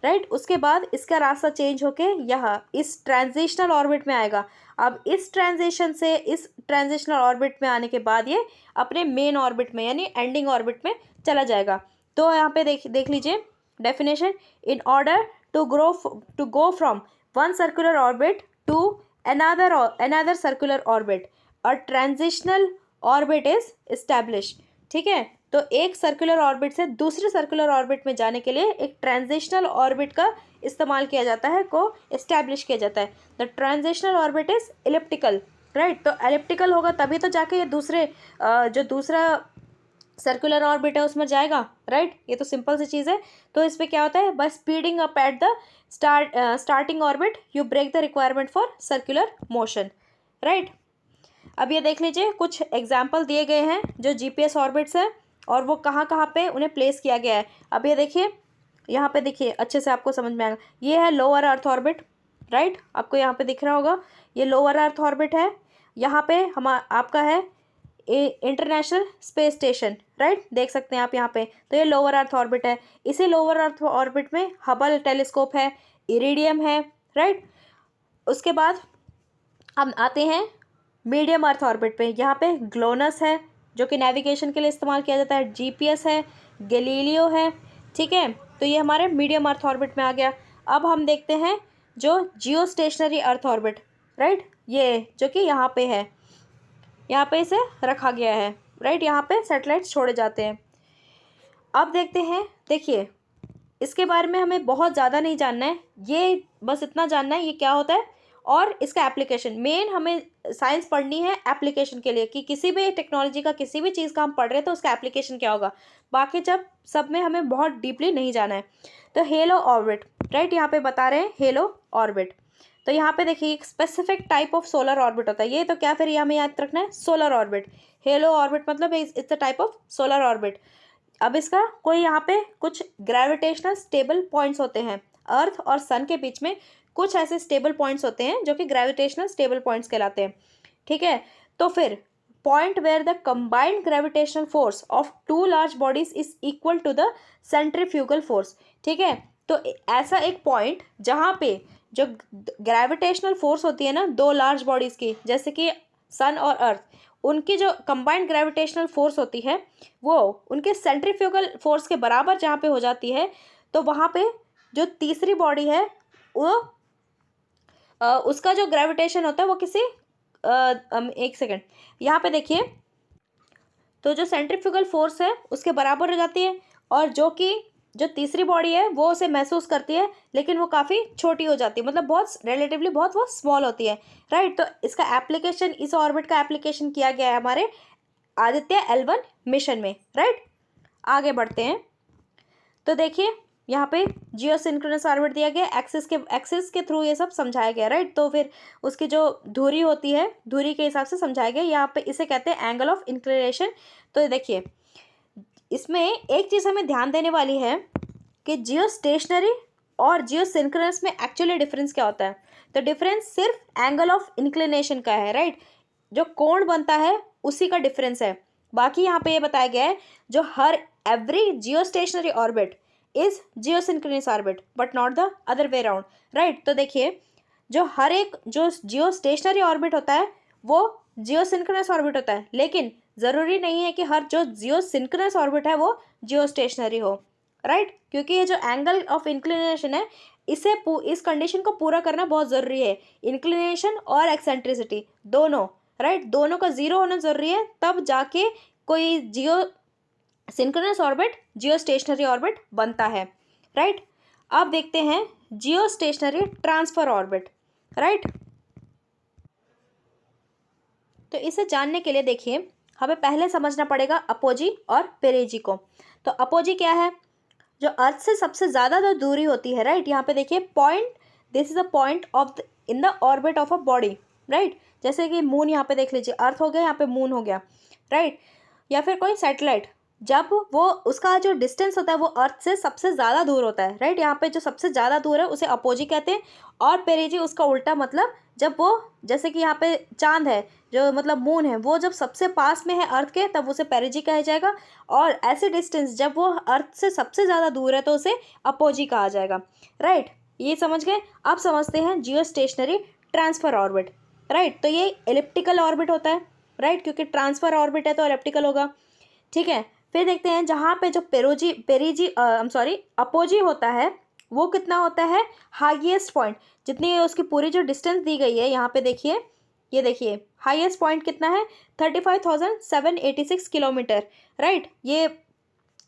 राइट, उसके बाद इसका रास्ता चेंज होके यहाँ इस ट्रांजिशनल ऑर्बिट में आएगा। अब इस ट्रांजिशन से इस ट्रांजिशनल ऑर्बिट में आने के बाद ये अपने मेन ऑर्बिट में यानी एंडिंग ऑर्बिट में चला जाएगा। तो यहाँ पे देख लीजिए definition, in order to go from one circular orbit to another circular orbit, a transitional orbit is establish. ठीक है, तो एक सर्कुलर ऑर्बिट से दूसरे सर्कुलर ऑर्बिट में जाने के लिए एक ट्रांजिशनल ऑर्बिट का इस्तेमाल किया जाता है, को एस्टैब्लिश किया जाता है। The transitional orbit is elliptical, right, तो एलिप्टिकल होगा तभी तो जाके ये दूसरे जो दूसरा सर्कुलर ऑर्बिट है उसमें जाएगा, राइट। ये तो सिंपल सी चीज़ है। तो इस पर क्या होता है, by speeding up at the starting orbit you break the requirement for circular motion, right. अब ये देख लीजिए, कुछ एग्जाम्पल दिए गए हैं जो जीपीएस ऑर्बिट्स हैं और वो कहाँ कहाँ पे उन्हें प्लेस किया गया है। अब ये देखिए, यहाँ पे देखिए, अच्छे से आपको समझ में आएगा। ये है लोअर अर्थ ऑर्बिट, राइट, आपको यहाँ पे दिख रहा होगा, ये लोअर अर्थ ऑर्बिट है। यहाँ पे हम आपका है इंटरनेशनल स्पेस स्टेशन, राइट, देख सकते हैं आप यहाँ पे। तो ये लोअर अर्थ ऑर्बिट है। इसी लोअर अर्थ ऑर्बिट में हबल टेलीस्कोप है, इरिडियम है, राइट। उसके बाद हम आते हैं मीडियम अर्थ ऑर्बिट पे। यहाँ पे ग्लोनस है जो कि नेविगेशन के लिए इस्तेमाल किया जाता है, जीपीएस है, गैलीलियो है, ठीक है। तो ये हमारे मीडियम अर्थ ऑर्बिट में आ गया। अब हम देखते हैं जो जियो स्टेशनरी अर्थ ऑर्बिट, राइट, ये जो कि यहाँ पे है, यहाँ पे इसे रखा गया है, राइट, यहाँ पे सैटेलाइट्स छोड़े जाते हैं। अब देखते हैं, देखिए, इसके बारे में हमें बहुत ज़्यादा नहीं जानना है, ये बस इतना जानना है ये क्या होता है और इसका एप्लीकेशन। मेन हमें साइंस पढ़नी है एप्लीकेशन के लिए, कि किसी भी टेक्नोलॉजी का, किसी भी चीज़ का हम पढ़ रहे हैं तो उसका एप्लीकेशन क्या होगा। बाकी जब सब में हमें बहुत डीपली नहीं जाना है। तो हेलो ऑर्बिट, राइट, यहाँ पे बता रहे हैं हेलो ऑर्बिट। तो यहाँ पे देखिए, एक specific type of solar orbit होता है ये, तो क्या फिर ये हमें याद रखना है, सोलर ऑर्बिट। हेलो ऑर्बिट मतलब it's a type of solar orbit. अब इसका कोई यहाँ पे कुछ ग्रेविटेशनल स्टेबल पॉइंट्स होते हैं, अर्थ और सन के बीच में कुछ ऐसे स्टेबल पॉइंट्स होते हैं जो कि ग्रेविटेशनल स्टेबल पॉइंट्स कहलाते हैं, ठीक है। तो फिर point where the combined gravitational force of two large bodies is equal to the centrifugal force, ठीक है। तो ऐसा एक पॉइंट जहाँ पे जो ग्रेविटेशनल फोर्स होती है ना दो लार्ज बॉडीज़ की, जैसे कि सन और अर्थ, उनकी जो कंबाइंड ग्रेविटेशनल फोर्स होती है वो उनके सेंट्रीफ्यूगल फोर्स के बराबर जहाँ पे हो जाती है, तो वहाँ पे जो तीसरी बॉडी है वो उसका जो ग्रेविटेशन होता है वो किसी एक सेकेंड, यहाँ पे देखिए, तो जो सेंट्रीफ्यूगल फोर्स है उसके बराबर हो जाती है, और जो तीसरी बॉडी है वो उसे महसूस करती है, लेकिन वो काफ़ी छोटी हो जाती है, मतलब बहुत रिलेटिवली बहुत वो स्मॉल होती है, राइट। तो इसका एप्लीकेशन, इस ऑर्बिट का एप्लीकेशन किया गया है हमारे आदित्य L1 मिशन में, राइट। आगे बढ़ते हैं। तो देखिए, यहाँ पे जियो सिंक्रोनस ऑर्बिट दिया गया, एक्सिस के थ्रू ये सब समझाया गया, राइट। तो फिर उसकी जो धुरी होती है, धुरी के हिसाब से समझाया गया। यहाँ पे इसे कहते हैं एंगल ऑफ इंक्लिनेशन। तो देखिए, इसमें एक चीज़ हमें ध्यान देने वाली है कि जियो स्टेशनरी और जियोसिंक्रोनस में एक्चुअली डिफरेंस क्या होता है? तो डिफरेंस सिर्फ एंगल ऑफ इंक्लिनेशन का है, राइट? जो कोण बनता है उसी का डिफरेंस है। बाकी यहाँ पे ये बताया गया है जो हर every geostationary orbit is geosynchronous orbit but not the other way around, right? तो देखिए जो हर एक जो जियोस्टेशनरी ऑर्बिट होता है वो जियोसिंक्रोनस ऑर्बिट होता है, लेकिन ज़रूरी नहीं है कि हर जो जियोसिंक्रोनस ऑर्बिट है वो जियोस्टेशनरी हो, राइट? क्योंकि ये जो एंगल ऑफ इंक्लिनेशन है इस कंडीशन को पूरा करना बहुत ज़रूरी है, इंक्लिनेशन और एक्सेंट्रिसिटी दोनों, राइट? दोनों का ज़ीरो होना ज़रूरी है, तब जाके कोई जियो सिंक्रोनस ऑर्बिट जियोस्टेशनरी ऑर्बिट बनता है, राइट? अब देखते हैं जियोस्टेशनरी ट्रांसफर ऑर्बिट, राइट? तो इसे जानने के लिए देखिए हमें पहले समझना पड़ेगा अपोजी और पेरिजी को। तो अपोजी क्या है? जो अर्थ से सबसे ज़्यादा जो दूरी होती है, राइट? यहाँ पे देखिए point, this is a point of in the orbit of a body, right? जैसे कि मून, यहाँ पे देख लीजिए अर्थ हो गया, यहाँ पे मून हो गया, राइट? या फिर कोई सैटेलाइट, जब वो उसका जो डिस्टेंस होता है वो अर्थ से सबसे ज़्यादा दूर होता है, राइट? यहाँ पे जो सबसे ज़्यादा दूर है उसे अपोजी कहते हैं। और पेरिजी उसका उल्टा, मतलब जब वो, जैसे कि यहाँ पे चांद है, जो मतलब मून है, वो जब सबसे पास में है अर्थ के तब उसे पेरिजी कहा जाएगा, और ऐसे डिस्टेंस जब वो अर्थ से सबसे ज़्यादा दूर है तो उसे अपोजी कहा जाएगा, राइट? ये समझ गए? अब समझते हैं जियोस्टेशनरी ट्रांसफर ऑर्बिट, राइट? तो ये एलिप्टिकल ऑर्बिट होता है, राइट? क्योंकि ट्रांसफर ऑर्बिट है तो एलिप्टिकल होगा, ठीक है? फिर देखते हैं जहाँ पे जो अपोजी होता है वो कितना होता है? हाईएस्ट पॉइंट, जितनी उसकी पूरी जो डिस्टेंस दी गई है यहाँ पे देखिए, ये देखिए हाईएस्ट पॉइंट कितना है? 35,786 किलोमीटर, राइट? ये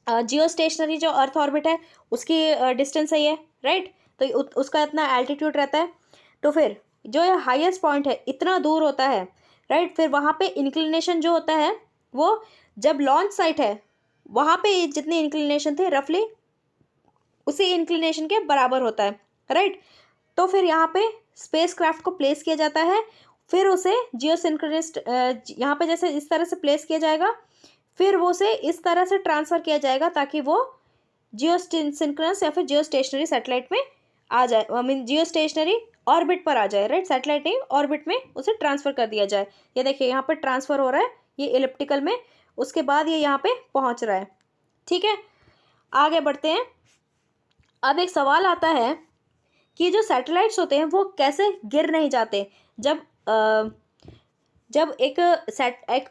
जियोस्टेशनरी जो अर्थ ऑर्बिट है उसकी डिस्टेंस है ये, राइट? तो उसका इतना एल्टीट्यूड रहता है। तो फिर जो ये हाईएस्ट पॉइंट है इतना दूर होता है, राइट? फिर वहाँ पे इंक्लिनेशन जो होता है वो, जब लॉन्च साइट है वहाँ पे जितनी इंक्लिनेशन थे रफली उसी इंक्लिनेशन के बराबर होता है, राइट? तो फिर यहाँ पे स्पेस क्राफ्ट को प्लेस किया जाता है, फिर उसे जियोसिंक्रोनस यहाँ पे जैसे इस तरह से प्लेस किया जाएगा, फिर वो उसे इस तरह से ट्रांसफ़र किया जाएगा ताकि वो जियोसिंक्रोनस या फिर जियोस्टेशनरी सैटेलाइट में आ जाए, आई मीन जियोस्टेशनरी ऑर्बिट पर आ जाए, राइट? सैटेलाइट नहीं, ऑर्बिट में उसे ट्रांसफ़र कर दिया जाए। ये देखिए यहाँ पर ट्रांसफ़र हो रहा है, ये इलिप्टिकल में, उसके बाद ये यहाँ पे पहुँच रहा है, ठीक है? आगे बढ़ते हैं। अब एक सवाल आता है कि जो सैटेलाइट्स होते हैं वो कैसे गिर नहीं जाते? जब एक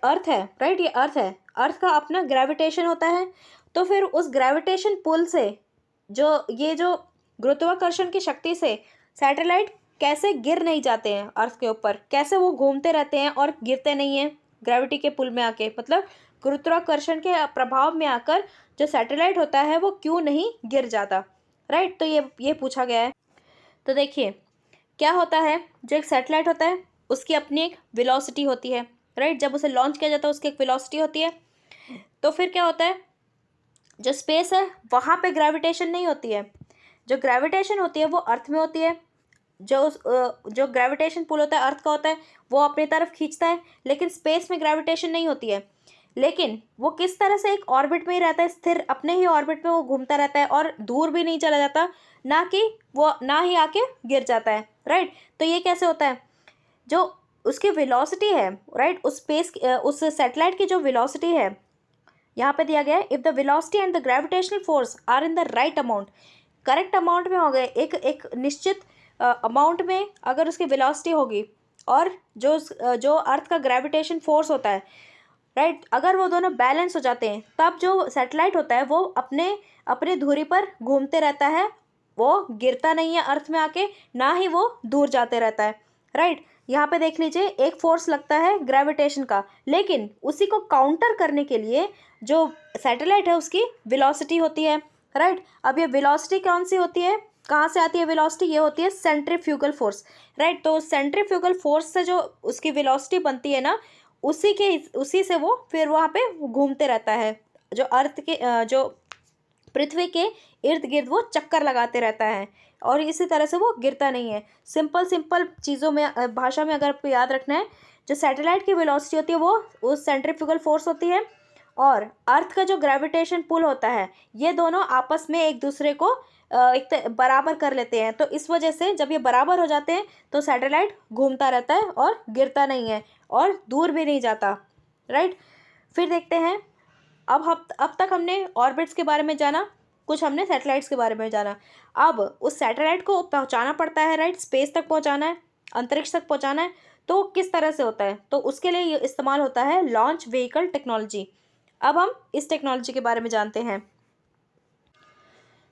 अर्थ है, राइट? ये अर्थ है, अर्थ का अपना ग्रेविटेशन होता है, तो फिर उस ग्रेविटेशन पुल से जो गुरुत्वाकर्षण की शक्ति से सैटेलाइट कैसे गिर नहीं जाते हैं अर्थ के ऊपर? कैसे वो घूमते रहते हैं और गिरते नहीं हैं ग्रेविटी के पुल में आके, मतलब गुरुत्वाकर्षण के प्रभाव में आकर जो सैटेलाइट होता है वो क्यों नहीं गिर जाता, राइट? तो ये पूछा गया है। तो देखिए क्या होता है, जो एक सैटेलाइट होता है उसकी अपनी एक वेलोसिटी होती है, राइट? जब उसे लॉन्च किया जाता है उसकी एक वेलोसिटी होती है। तो फिर क्या होता है, जो स्पेस है वहाँ पे ग्रेविटेशन नहीं होती है, जो ग्रेविटेशन होती है वो अर्थ में होती है। जो ग्रेविटेशन पुल होता है अर्थ का होता है वो अपनी तरफ खींचता है, लेकिन स्पेस में ग्रेविटेशन नहीं होती है। लेकिन वो किस तरह से एक ऑर्बिट में ही रहता है, स्थिर अपने ही ऑर्बिट में वो घूमता रहता है और दूर भी नहीं चला जाता, ना ही आके गिर जाता है, राइट? तो ये कैसे होता है? जो उसकी वेलोसिटी है, राइट? उस सैटेलाइट की जो वेलोसिटी है यहाँ पे दिया गया है, if the velocity and the gravitational force are in the right amount, correct amount में हो गए, एक निश्चित अमाउंट में अगर उसकी वेलोसिटी होगी और जो अर्थ का ग्रेविटेशन फोर्स होता है, राइट, अगर वो दोनों बैलेंस हो जाते हैं तब जो सैटेलाइट होता है वो अपने धुरी पर घूमते रहता है, वो गिरता नहीं है अर्थ में आके, ना ही वो दूर जाते रहता है, राइट? यहाँ पे देख लीजिए एक फोर्स लगता है ग्रेविटेशन का, लेकिन उसी को काउंटर करने के लिए जो सैटेलाइट है उसकी वेलोसिटी होती है, राइट? अब ये वेलोसिटी कौन सी होती है, कहाँ से आती है वेलोसिटी? ये होती है सेंट्रीफ्यूगल फोर्स, राइट? तो सेंट्रीफ्यूगल फोर्स से जो उसकी वेलोसिटी बनती है ना, उसी से वो फिर वहाँ पे घूमते रहता है, जो पृथ्वी के इर्द गिर्द वो चक्कर लगाते रहता है, और इसी तरह से वो गिरता नहीं है। सिंपल चीज़ों में, भाषा में अगर आपको याद रखना है, जो सैटेलाइट की वेलोसिटी होती है वो उस सेंट्रीफ्यूगल फोर्स होती है, और अर्थ का जो ग्रेविटेशन पुल होता है, ये दोनों आपस में एक दूसरे को एक बराबर कर लेते हैं। तो इस वजह से जब ये बराबर हो जाते हैं तो सैटेलाइट घूमता रहता है और गिरता नहीं है और दूर भी नहीं जाता, राइट। फिर देखते हैं, अब तक हमने ऑर्बिट्स के बारे में जाना, कुछ हमने सैटेलाइट्स के बारे में जाना। अब उस सैटेलाइट को पहुंचाना पड़ता है, राइट, स्पेस तक पहुंचाना है, अंतरिक्ष तक पहुंचाना है। तो किस तरह से होता है, तो उसके लिए ये इस्तेमाल होता है लॉन्च व्हीकल टेक्नोलॉजी। अब हम इस टेक्नोलॉजी के बारे में जानते हैं।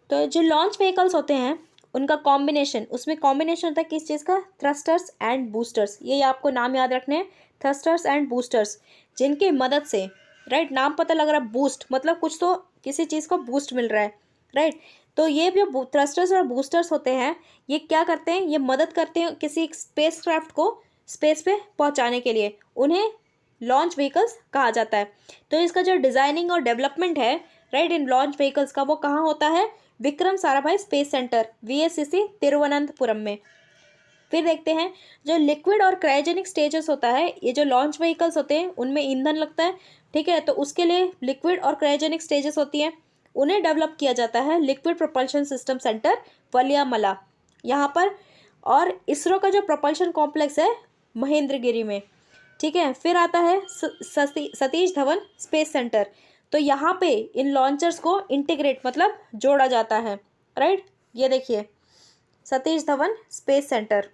तो जो लॉन्च व्हीकल्स होते हैं उनका कॉम्बिनेशन, उसमें कॉम्बिनेशन होता है किस चीज़ का, थ्रस्टर्स एंड बूस्टर्स। ये आपको नाम याद रखने हैं, थ्रस्टर्स एंड बूस्टर्स, जिनकी मदद से, राइट, नाम पता लग रहा है बूस्ट, मतलब कुछ तो किसी चीज़ को बूस्ट मिल रहा है, राइट। तो ये जो थ्रस्टर्स और बूस्टर्स होते हैं ये क्या करते हैं, ये मदद करते हैं किसी स्पेस क्राफ्ट को स्पेस पे पहुंचाने के लिए, उन्हें लॉन्च व्हीकल्स कहा जाता है। तो इसका जो डिज़ाइनिंग और डेवलपमेंट है, राइट, इन लॉन्च व्हीकल्स का, वो कहाँ होता है, Vikram Sarabhai space centre VSCC Thiruvananthapuram में। फिर देखते हैं जो लिक्विड और क्रायोजेनिक स्टेजेस होता है, ये जो लॉन्च व्हीकल्स होते हैं उनमें ईंधन लगता है, ठीक है। तो उसके लिए लिक्विड और क्रायोजेनिक स्टेजेस होती हैं, उन्हें डेवलप किया जाता है लिक्विड प्रोपल्शन सिस्टम सेंटर वलियामला यहाँ पर, और इसरो का जो प्रोपल्शन कॉम्प्लेक्स है महेंद्रगिरी में, ठीक है। फिर आता है सतीश धवन स्पेस सेंटर। तो यहाँ पे इन लॉन्चर्स को इंटीग्रेट मतलब जोड़ा जाता है, राइट। ये देखिए सतीश धवन स्पेस सेंटर।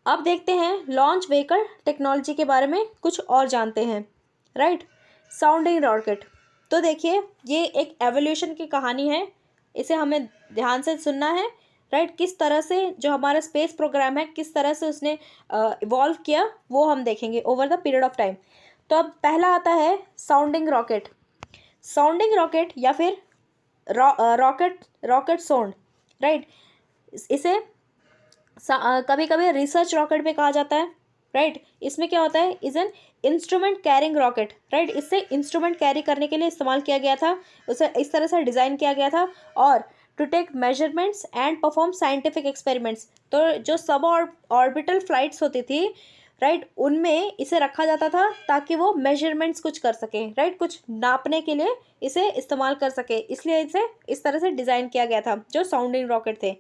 अब देखते हैं लॉन्च व्हीकल टेक्नोलॉजी के बारे में कुछ और जानते हैं, राइट। साउंडिंग रॉकेट, तो देखिए ये एक एवोल्यूशन की कहानी है, इसे हमें ध्यान से सुनना है, राइट। किस तरह से जो हमारा स्पेस प्रोग्राम है किस तरह से उसने इवॉल्व किया वो हम देखेंगे over the period of time. तो अब पहला आता है साउंडिंग रॉकेट। साउंडिंग रॉकेट या फिर रॉकेट साउंड, राइट, इसे कभी कभी रिसर्च रॉकेट भी कहा जाता है, राइट। इसमें क्या होता है, is an instrument carrying rocket, right. इससे इंस्ट्रूमेंट कैरी करने के लिए इस्तेमाल किया गया था, उसे इस तरह से डिज़ाइन किया गया था, और to take measurements and perform scientific experiments. तो जो सब ऑर्बिटल फ्लाइट्स होती थी, राइट, उनमें इसे रखा जाता था ताकि वो मेजरमेंट्स कुछ कर सके, राइट, कुछ नापने के लिए इसे इस्तेमाल कर सके, इसलिए इसे इस तरह से डिज़ाइन किया गया था जो साउंडिंग रॉकेट थे।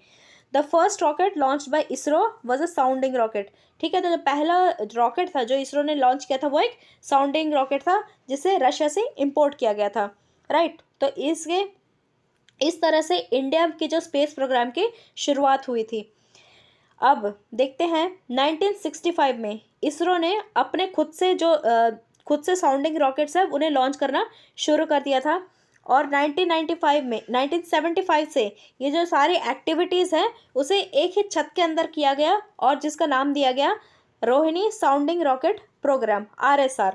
The first rocket launch by ISRO was a sounding rocket, ठीक है। तो जो पहला रॉकेट था जो इसरो ने लॉन्च किया था वो एक साउंडिंग रॉकेट था जिसे रशिया से इंपोर्ट किया गया था, राइट। तो इस तरह से इंडिया की जो स्पेस प्रोग्राम की शुरुआत हुई थी। अब देखते हैं 1965 में इसरो ने अपने खुद से साउंडिंग रॉकेट्स है उन्हें लॉन्च करना शुरू कर दिया था, और 1975 से ये जो सारी एक्टिविटीज़ हैं उसे एक ही छत के अंदर किया गया और जिसका नाम दिया गया Rohini sounding rocket program RSR,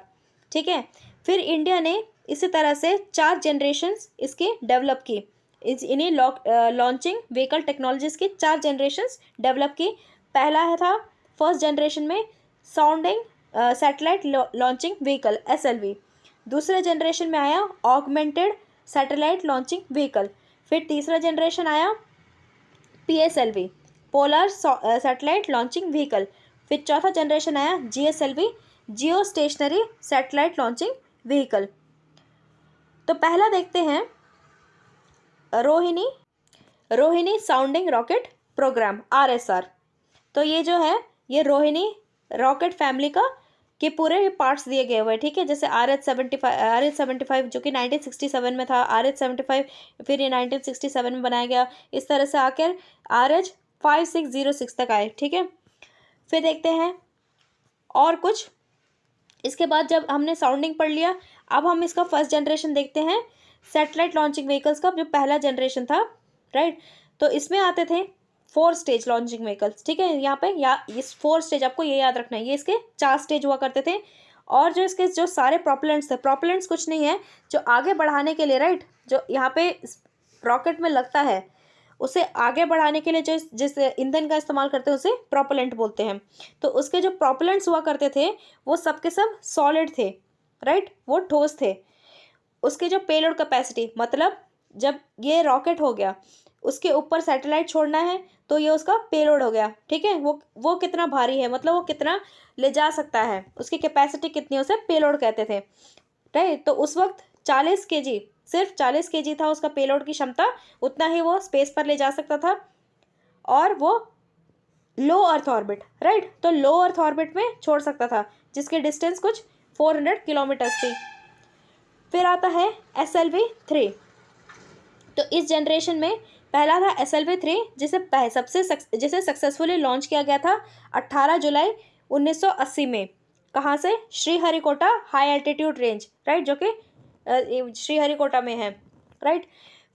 ठीक है। फिर इंडिया ने इसी तरह से 4 जनरेशन्स इसकी डेवलप की, इन्हीं लॉन्चिंग व्हीकल टेक्नोलॉजीज़ की 4 जनरेशन्स डेवलप की। पहला था फर्स्ट जनरेशन में sounding satellite launching vehicle SLV, दूसरे जनरेशन में आया ऑगमेंटेड सैटेलाइट लॉन्चिंग व्हीकल, फिर तीसरा जनरेशन आया PSLV polar satellite launching vehicle, फिर चौथा जनरेशन आया GSLV geostationary satellite launching vehicle. तो पहला देखते हैं Rohini sounding rocket program RSR। तो ये जो है ये रोहिणी रॉकेट फैमिली के पूरे पार्ट्स दिए गए हुए हैं, ठीक है। जैसे RH-75 जो कि 1967 में था, RH-75 फिर ये 1967 में बनाया गया, इस तरह से आकर RH-5606 तक आए, ठीक है। फिर देखते हैं और कुछ, इसके बाद जब हमने साउंडिंग पढ़ लिया अब हम इसका फर्स्ट जनरेशन देखते हैं सैटेलाइट लॉन्चिंग व्हीकल्स का जो पहला जनरेशन था, राइट। तो इसमें आते थे 4 स्टेज लॉन्चिंग व्हीकल्स, ठीक है। यहाँ पे इस 4 स्टेज आपको ये याद रखना है, ये इसके 4 स्टेज हुआ करते थे। और जो इसके जो सारे प्रोपेलेंट्स थे, प्रोपेलेंट्स कुछ नहीं है, जो आगे बढ़ाने के लिए, राइट, जो यहाँ पे रॉकेट में लगता है उसे आगे बढ़ाने के लिए जिस ईंधन का इस्तेमाल करते हैं उसे प्रोपेलेंट बोलते हैं। तो उसके जो प्रोपेलेंट्स हुआ करते थे वो सबके सब सॉलिड थे, राइट, वो ठोस थे। उसके जो पेलोड कैपेसिटी, मतलब जब ये रॉकेट हो गया उसके ऊपर सैटेलाइट छोड़ना है तो ये उसका पेलोड हो गया, ठीक है। वो कितना भारी है, मतलब वो कितना ले जा सकता है, उसकी कैपेसिटी कितनी, उसे पेलोड कहते थे, राइट। तो उस वक्त 40 kg सिर्फ 40 kg था उसका पेलोड की क्षमता, उतना ही वो स्पेस पर ले जा सकता था, और वो लो अर्थ ऑर्बिट, राइट, तो लो अर्थ ऑर्बिट में छोड़ सकता था, जिसकी डिस्टेंस कुछ 400 किलोमीटर्स थी। फिर आता है SLV-3। तो इस जनरेशन में पहला था SLV-3, जिसे सक्सेसफुली लॉन्च किया गया था 18 जुलाई 1980 में। कहाँ से? Sriharikota high altitude range, right, जो कि श्रीहरिकोटा में है, राइट।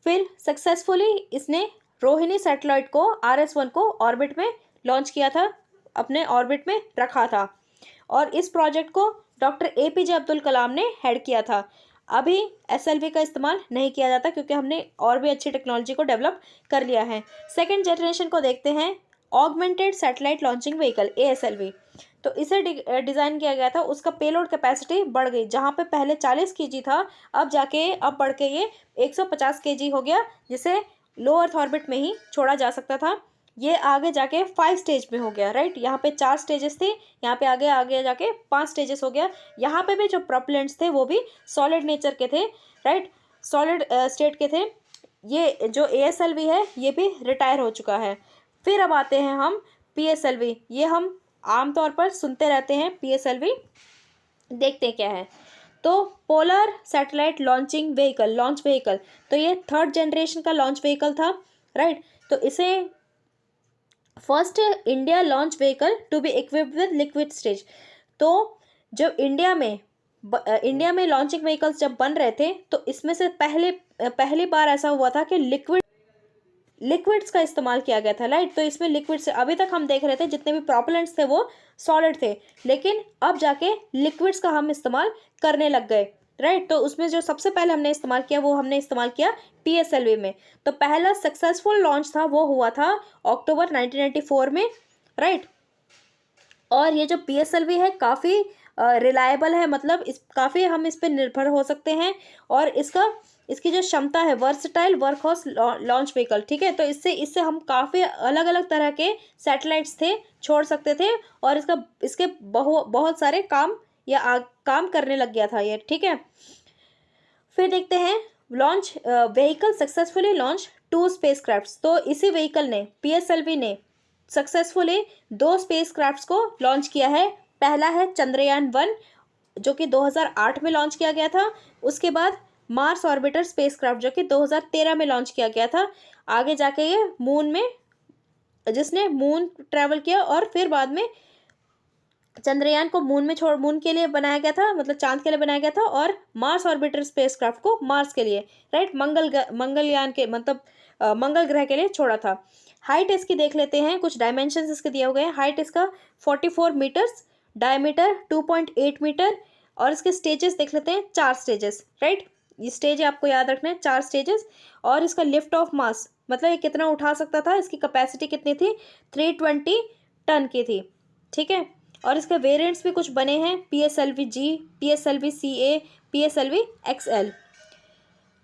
फिर सक्सेसफुली इसने रोहिणी सैटेलाइट को, RS-1 को ऑर्बिट में लॉन्च किया था, अपने ऑर्बिट में रखा था, और इस प्रोजेक्ट को डॉक्टर APJ अब्दुल कलाम ने हेड किया था। अभी SLV का इस्तेमाल नहीं किया जाता क्योंकि हमने और भी अच्छी टेक्नोलॉजी को डेवलप कर लिया है। सेकेंड जनरेशन को देखते हैं, augmented satellite launching vehicle ASLV। तो इसे डिज़ाइन किया गया था, उसका पेलोड कैपेसिटी बढ़ गई, जहाँ पे पहले 40 kg था, अब बढ़ के ये 150 kg हो गया, जिसे लो अर्थ ऑर्बिट में ही छोड़ा जा सकता था। ये आगे जाके 5 स्टेज में हो गया, राइट। यहाँ पे 4 स्टेजेस थे, यहाँ पे आगे आगे जाके 5 स्टेजेस हो गया। यहाँ पे भी जो प्रोपेलेंट्स थे वो भी सॉलिड नेचर के थे, राइट, सॉलिड स्टेट के थे। ये जो ASLV है ये भी रिटायर हो चुका है। फिर अब आते हैं हम PSLV। ये हम आमतौर पर सुनते रहते हैं PSLV, देखते हैं क्या है। तो polar satellite launching vehicle, launch vehicle, तो ये 3rd जनरेशन का लॉन्च व्हीकल था, राइट। तो इसे first India launch vehicle to be equipped with liquid stage. तो जब इंडिया में लॉन्चिंग व्हीकल्स जब बन रहे थे, तो इसमें से पहली बार ऐसा हुआ था कि लिक्विड्स का इस्तेमाल किया गया था, राइट। तो इसमें लिक्विड्स, अभी तक हम देख रहे थे जितने भी प्रोपेलेंट्स थे वो सॉलिड थे, लेकिन अब जाके लिक्विड्स का हम इस्तेमाल करने लग गए, राइट। तो उसमें जो सबसे पहले हमने इस्तेमाल किया वो हमने इस्तेमाल किया PSLV में। तो पहला सक्सेसफुल लॉन्च था वो हुआ था अक्टूबर 1994 में, राइट। और ये जो PSLV है काफ़ी रिलायबल है, मतलब काफ़ी हम इस पर निर्भर हो सकते हैं, और इसकी जो क्षमता है, वर्सटाइल वर्कहॉर्स लॉन्च व्हीकल, ठीक है। तो इससे हम काफ़ी अलग अलग तरह के सैटेलाइट्स थे छोड़ सकते थे, और इसके बहुत सारे काम करने लग गया था ये, ठीक है। फिर देखते हैं launch vehicle successfully launch 2 spacecrafts. तो इसी व्हीकल ने, PSLV ने सक्सेसफुली 2 स्पेसक्राफ्ट्स को लॉन्च किया है। पहला है चंद्रयान-1, जो कि 2008 में लॉन्च किया गया था। उसके बाद मार्स ऑर्बिटर स्पेसक्राफ्ट, जो कि 2013 में लॉन्च किया गया था। आगे जाके ये जिसने मून ट्रैवल किया, और फिर बाद में चंद्रयान को मून के लिए बनाया गया था, मतलब चांद के लिए बनाया गया था, और मार्स ऑर्बिटर स्पेसक्राफ्ट को मार्स के लिए, राइट, मंगलयान के, मतलब मंगल ग्रह के लिए छोड़ा था। हाइट इसकी देख लेते हैं, कुछ डायमेंशंस इसके दिए हुए हैं। हाइट इसका 44 मीटर्स, डायमीटर 2.8 मीटर, और इसके स्टेजेस देख लेते हैं, 4 स्टेजेस, राइट। ये स्टेज आपको याद रखना है, 4 स्टेजेस। और इसका लिफ्ट ऑफ मास, मतलब ये कितना उठा सकता था, इसकी कैपेसिटी कितनी थी, 320 टन की थी, ठीक है। और इसके वेरिएंट्स भी कुछ बने हैं, PSLV-G, PSLV-CA, PSLV-XL।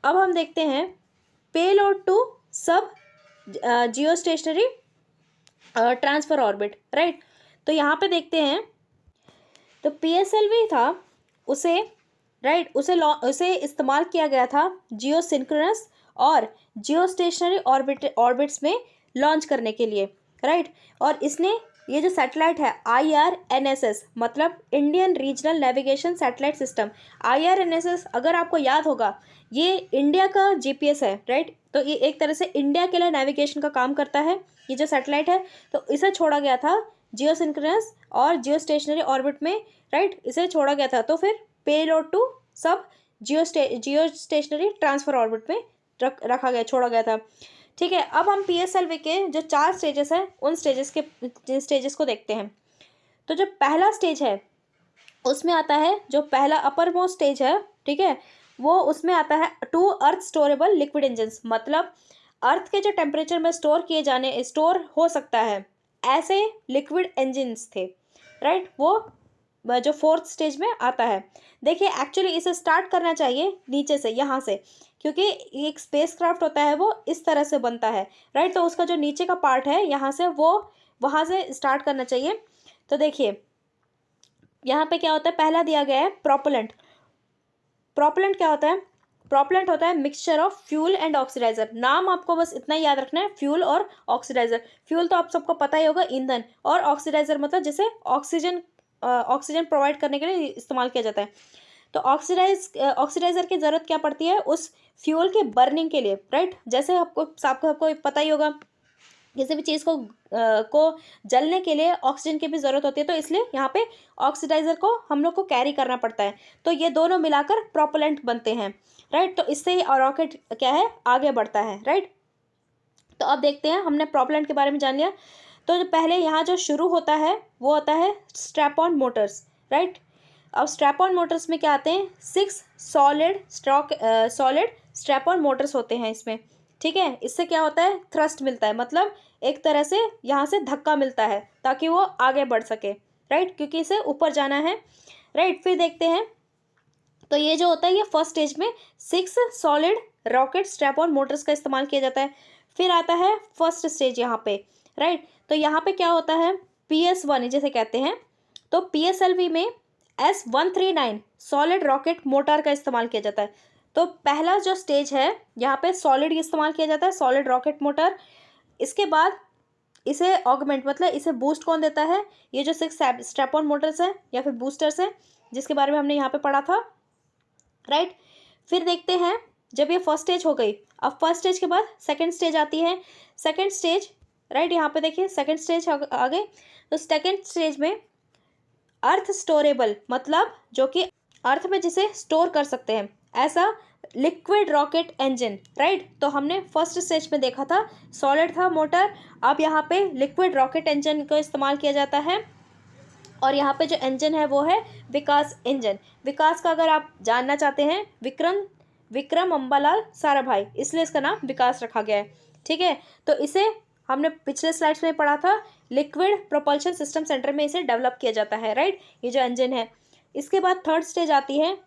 अब हम देखते हैं पेलोड टू सब जियो स्टेशनरी ट्रांसफर ऑर्बिट, राइट। तो यहाँ पे देखते हैं, तो PSLV था, उसे इस्तेमाल किया गया था जियो सिंक्रोनस और जियो स्टेशनरी ऑर्बिट्स में लॉन्च करने के लिए, राइट। और इसने ये जो सैटेलाइट है IRNSS, मतलब Indian regional navigation satellite system, IRNSS, अगर आपको याद होगा, ये इंडिया का GPS है, राइट। तो ये एक तरह से इंडिया के लिए नेविगेशन का काम करता है, ये जो सैटेलाइट है। तो इसे छोड़ा गया था जियो सिंक्रोनस और जियो स्टेशनरी ऑर्बिट में, राइट, इसे छोड़ा गया था। तो फिर पेलोड टू सब जियो स्टेशनरी ट्रांसफर ऑर्बिट में रखा गया, छोड़ा गया था, ठीक है। अब हम PSLV के जो 4 स्टेजेस हैं, उन स्टेजेस को देखते हैं। तो जो पहला स्टेज है उसमें आता है, जो पहला अपर मोस्ट स्टेज है, ठीक है, वो उसमें आता है 2 अर्थ स्टोरेबल लिक्विड इंजन्स, मतलब अर्थ के जो टेम्परेचर में स्टोर हो सकता है ऐसे लिक्विड इंजन्स थे, राइट। वो जो 4th स्टेज में आता है। देखिए, एक्चुअली इसे स्टार्ट करना चाहिए नीचे से, यहाँ से, क्योंकि एक स्पेसक्राफ्ट होता है वो इस तरह से बनता है, राइट। तो उसका जो नीचे का पार्ट है यहाँ से, वो वहाँ से स्टार्ट करना चाहिए। तो देखिए यहाँ पे क्या होता है, पहला दिया गया है प्रोपेलेंट। प्रोपेलेंट क्या होता है? प्रोपेलेंट होता है mixture of fuel and oxidizer. नाम आपको बस इतना ही याद रखना है, फ्यूल और ऑक्सीडाइजर। फ्यूल तो आप सबको पता ही होगा, ईंधन, और ऑक्सीडाइजर मतलब जिसे ऑक्सीजन प्रोवाइड करने के लिए इस्तेमाल किया जाता है। तो ऑक्सीडाइजर की ज़रूरत क्या पड़ती है उस फ्यूल के बर्निंग के लिए, राइट। जैसे आपको पता ही होगा, किसी भी चीज़ को जलने के लिए ऑक्सीजन की भी ज़रूरत होती है, तो इसलिए यहाँ पे ऑक्सीडाइज़र को हम लोग को कैरी करना पड़ता है। तो ये दोनों मिलाकर प्रोपेलेंट बनते हैं, राइट। तो इससे ही रॉकेट क्या है, आगे बढ़ता है, राइट। तो अब देखते हैं, हमने प्रोपेलेंट के बारे में जान लिया। तो जो पहले यहाँ जो शुरू होता है वो होता है स्ट्रैप ऑन मोटर्स, राइट। अब स्ट्रैप ऑन मोटर्स में क्या आते हैं, 6 सॉलिड स्ट्रैप ऑन मोटर्स होते हैं इसमें, ठीक है। इससे क्या होता है, थ्रस्ट मिलता है, मतलब एक तरह से यहाँ से धक्का मिलता है ताकि वो आगे बढ़ सके, राइट, क्योंकि इसे ऊपर जाना है, राइट। फिर देखते हैं, तो ये जो होता है ये फर्स्ट स्टेज में 6 solid rocket strap on Motors का इस्तेमाल किया जाता है। फिर आता है फर्स्ट स्टेज यहाँ पे, राइट। तो यहाँ पे क्या होता है, PS1 जिसे कहते हैं। तो PSLV में S139 सॉलिड रॉकेट मोटर का इस्तेमाल किया जाता है। तो पहला जो स्टेज है यहाँ पे सॉलिड इस्तेमाल किया जाता है, सॉलिड रॉकेट मोटर। इसके बाद इसे ऑगमेंट मतलब इसे बूस्ट कौन देता है, ये जो 6 स्ट्रैप ऑन मोटर्स है या फिर बूस्टर्स है, जिसके बारे में हमने यहाँ पे पढ़ा था, राइट। फिर देखते हैं, जब ये फर्स्ट स्टेज हो गई, अब फर्स्ट स्टेज के बाद सेकंड स्टेज आती है। सेकंड स्टेज, राइट, यहाँ पे देखिए सेकंड स्टेज आ गए। तो सेकंड स्टेज में अर्थ स्टोरेबल, मतलब जो कि अर्थ में जिसे स्टोर कर सकते हैं, ऐसा लिक्विड रॉकेट इंजन, राइट। तो हमने फर्स्ट स्टेज में देखा था सॉलिड था मोटर, अब यहाँ पे लिक्विड रॉकेट इंजन का इस्तेमाल किया जाता है। और यहाँ पे जो इंजन है वो है विकास इंजन। विकास का अगर आप जानना चाहते हैं, विक्रम अम्बालाल साराभाई, इसलिए इसका नाम विकास रखा गया है, ठीक है। तो इसे हमने पिछले स्लाइड्स में पढ़ा था, लिक्विड प्रोपल्शन सिस्टम सेंटर में इसे डेवलप किया जाता है, राइट, ये जो इंजन है। इसके बाद थर्ड स्टेज आती है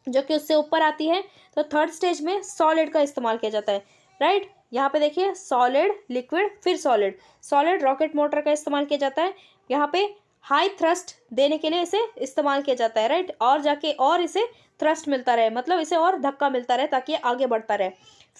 जो कि उससे ऊपर आती है। तो थर्ड स्टेज में सॉलिड का इस्तेमाल किया जाता है, राइट। यहाँ पे देखिए सॉलिड, लिक्विड, फिर सॉलिड रॉकेट मोटर का इस्तेमाल किया जाता है। यहाँ पे हाई थ्रस्ट देने के लिए इसे इस्तेमाल किया जाता है, राइट, और जाके और इसे थ्रस्ट मिलता रहे, मतलब इसे और धक्का मिलता रहे ताकि ये आगे बढ़ता रहे।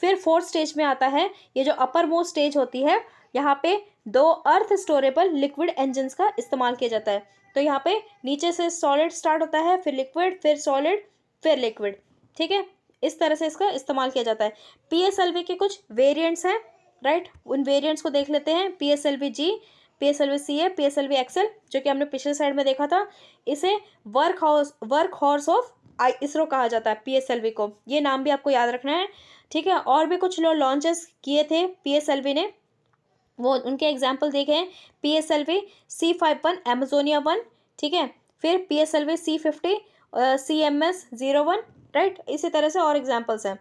फिर फोर्थ स्टेज में आता है, ये जो अपर मोस्ट स्टेज होती है, यहाँ पे 2 अर्थ स्टोरेबल लिक्विड इंजन्स का इस्तेमाल किया जाता है। तो यहाँ पे नीचे से सॉलिड स्टार्ट होता है, फिर लिक्विड, फिर सॉलिड, फिर लिक्विड, ठीक है। इस तरह से इसका इस्तेमाल किया जाता है। PSLV के कुछ वेरिएंट्स हैं, राइट, उन वेरिएंट्स को देख लेते हैं। PSLV-G, PSLV-CA, PSLV-XL, जो कि हमने पिछले साइड में देखा था। इसे वर्क हॉर्स ऑफ इसरो कहा जाता है PSLV को, ये नाम भी आपको याद रखना है, ठीक है। और भी कुछ लोग लॉन्चेस किए थे PSLV ने, वो उनके एग्जाम्पल देखे हैं। PSLV-C51 एमेजोनिया 1, ठीक है। फिर PSLV-C50 CMS-01, राइट, इसी तरह से और एग्जाम्पल्स हैं।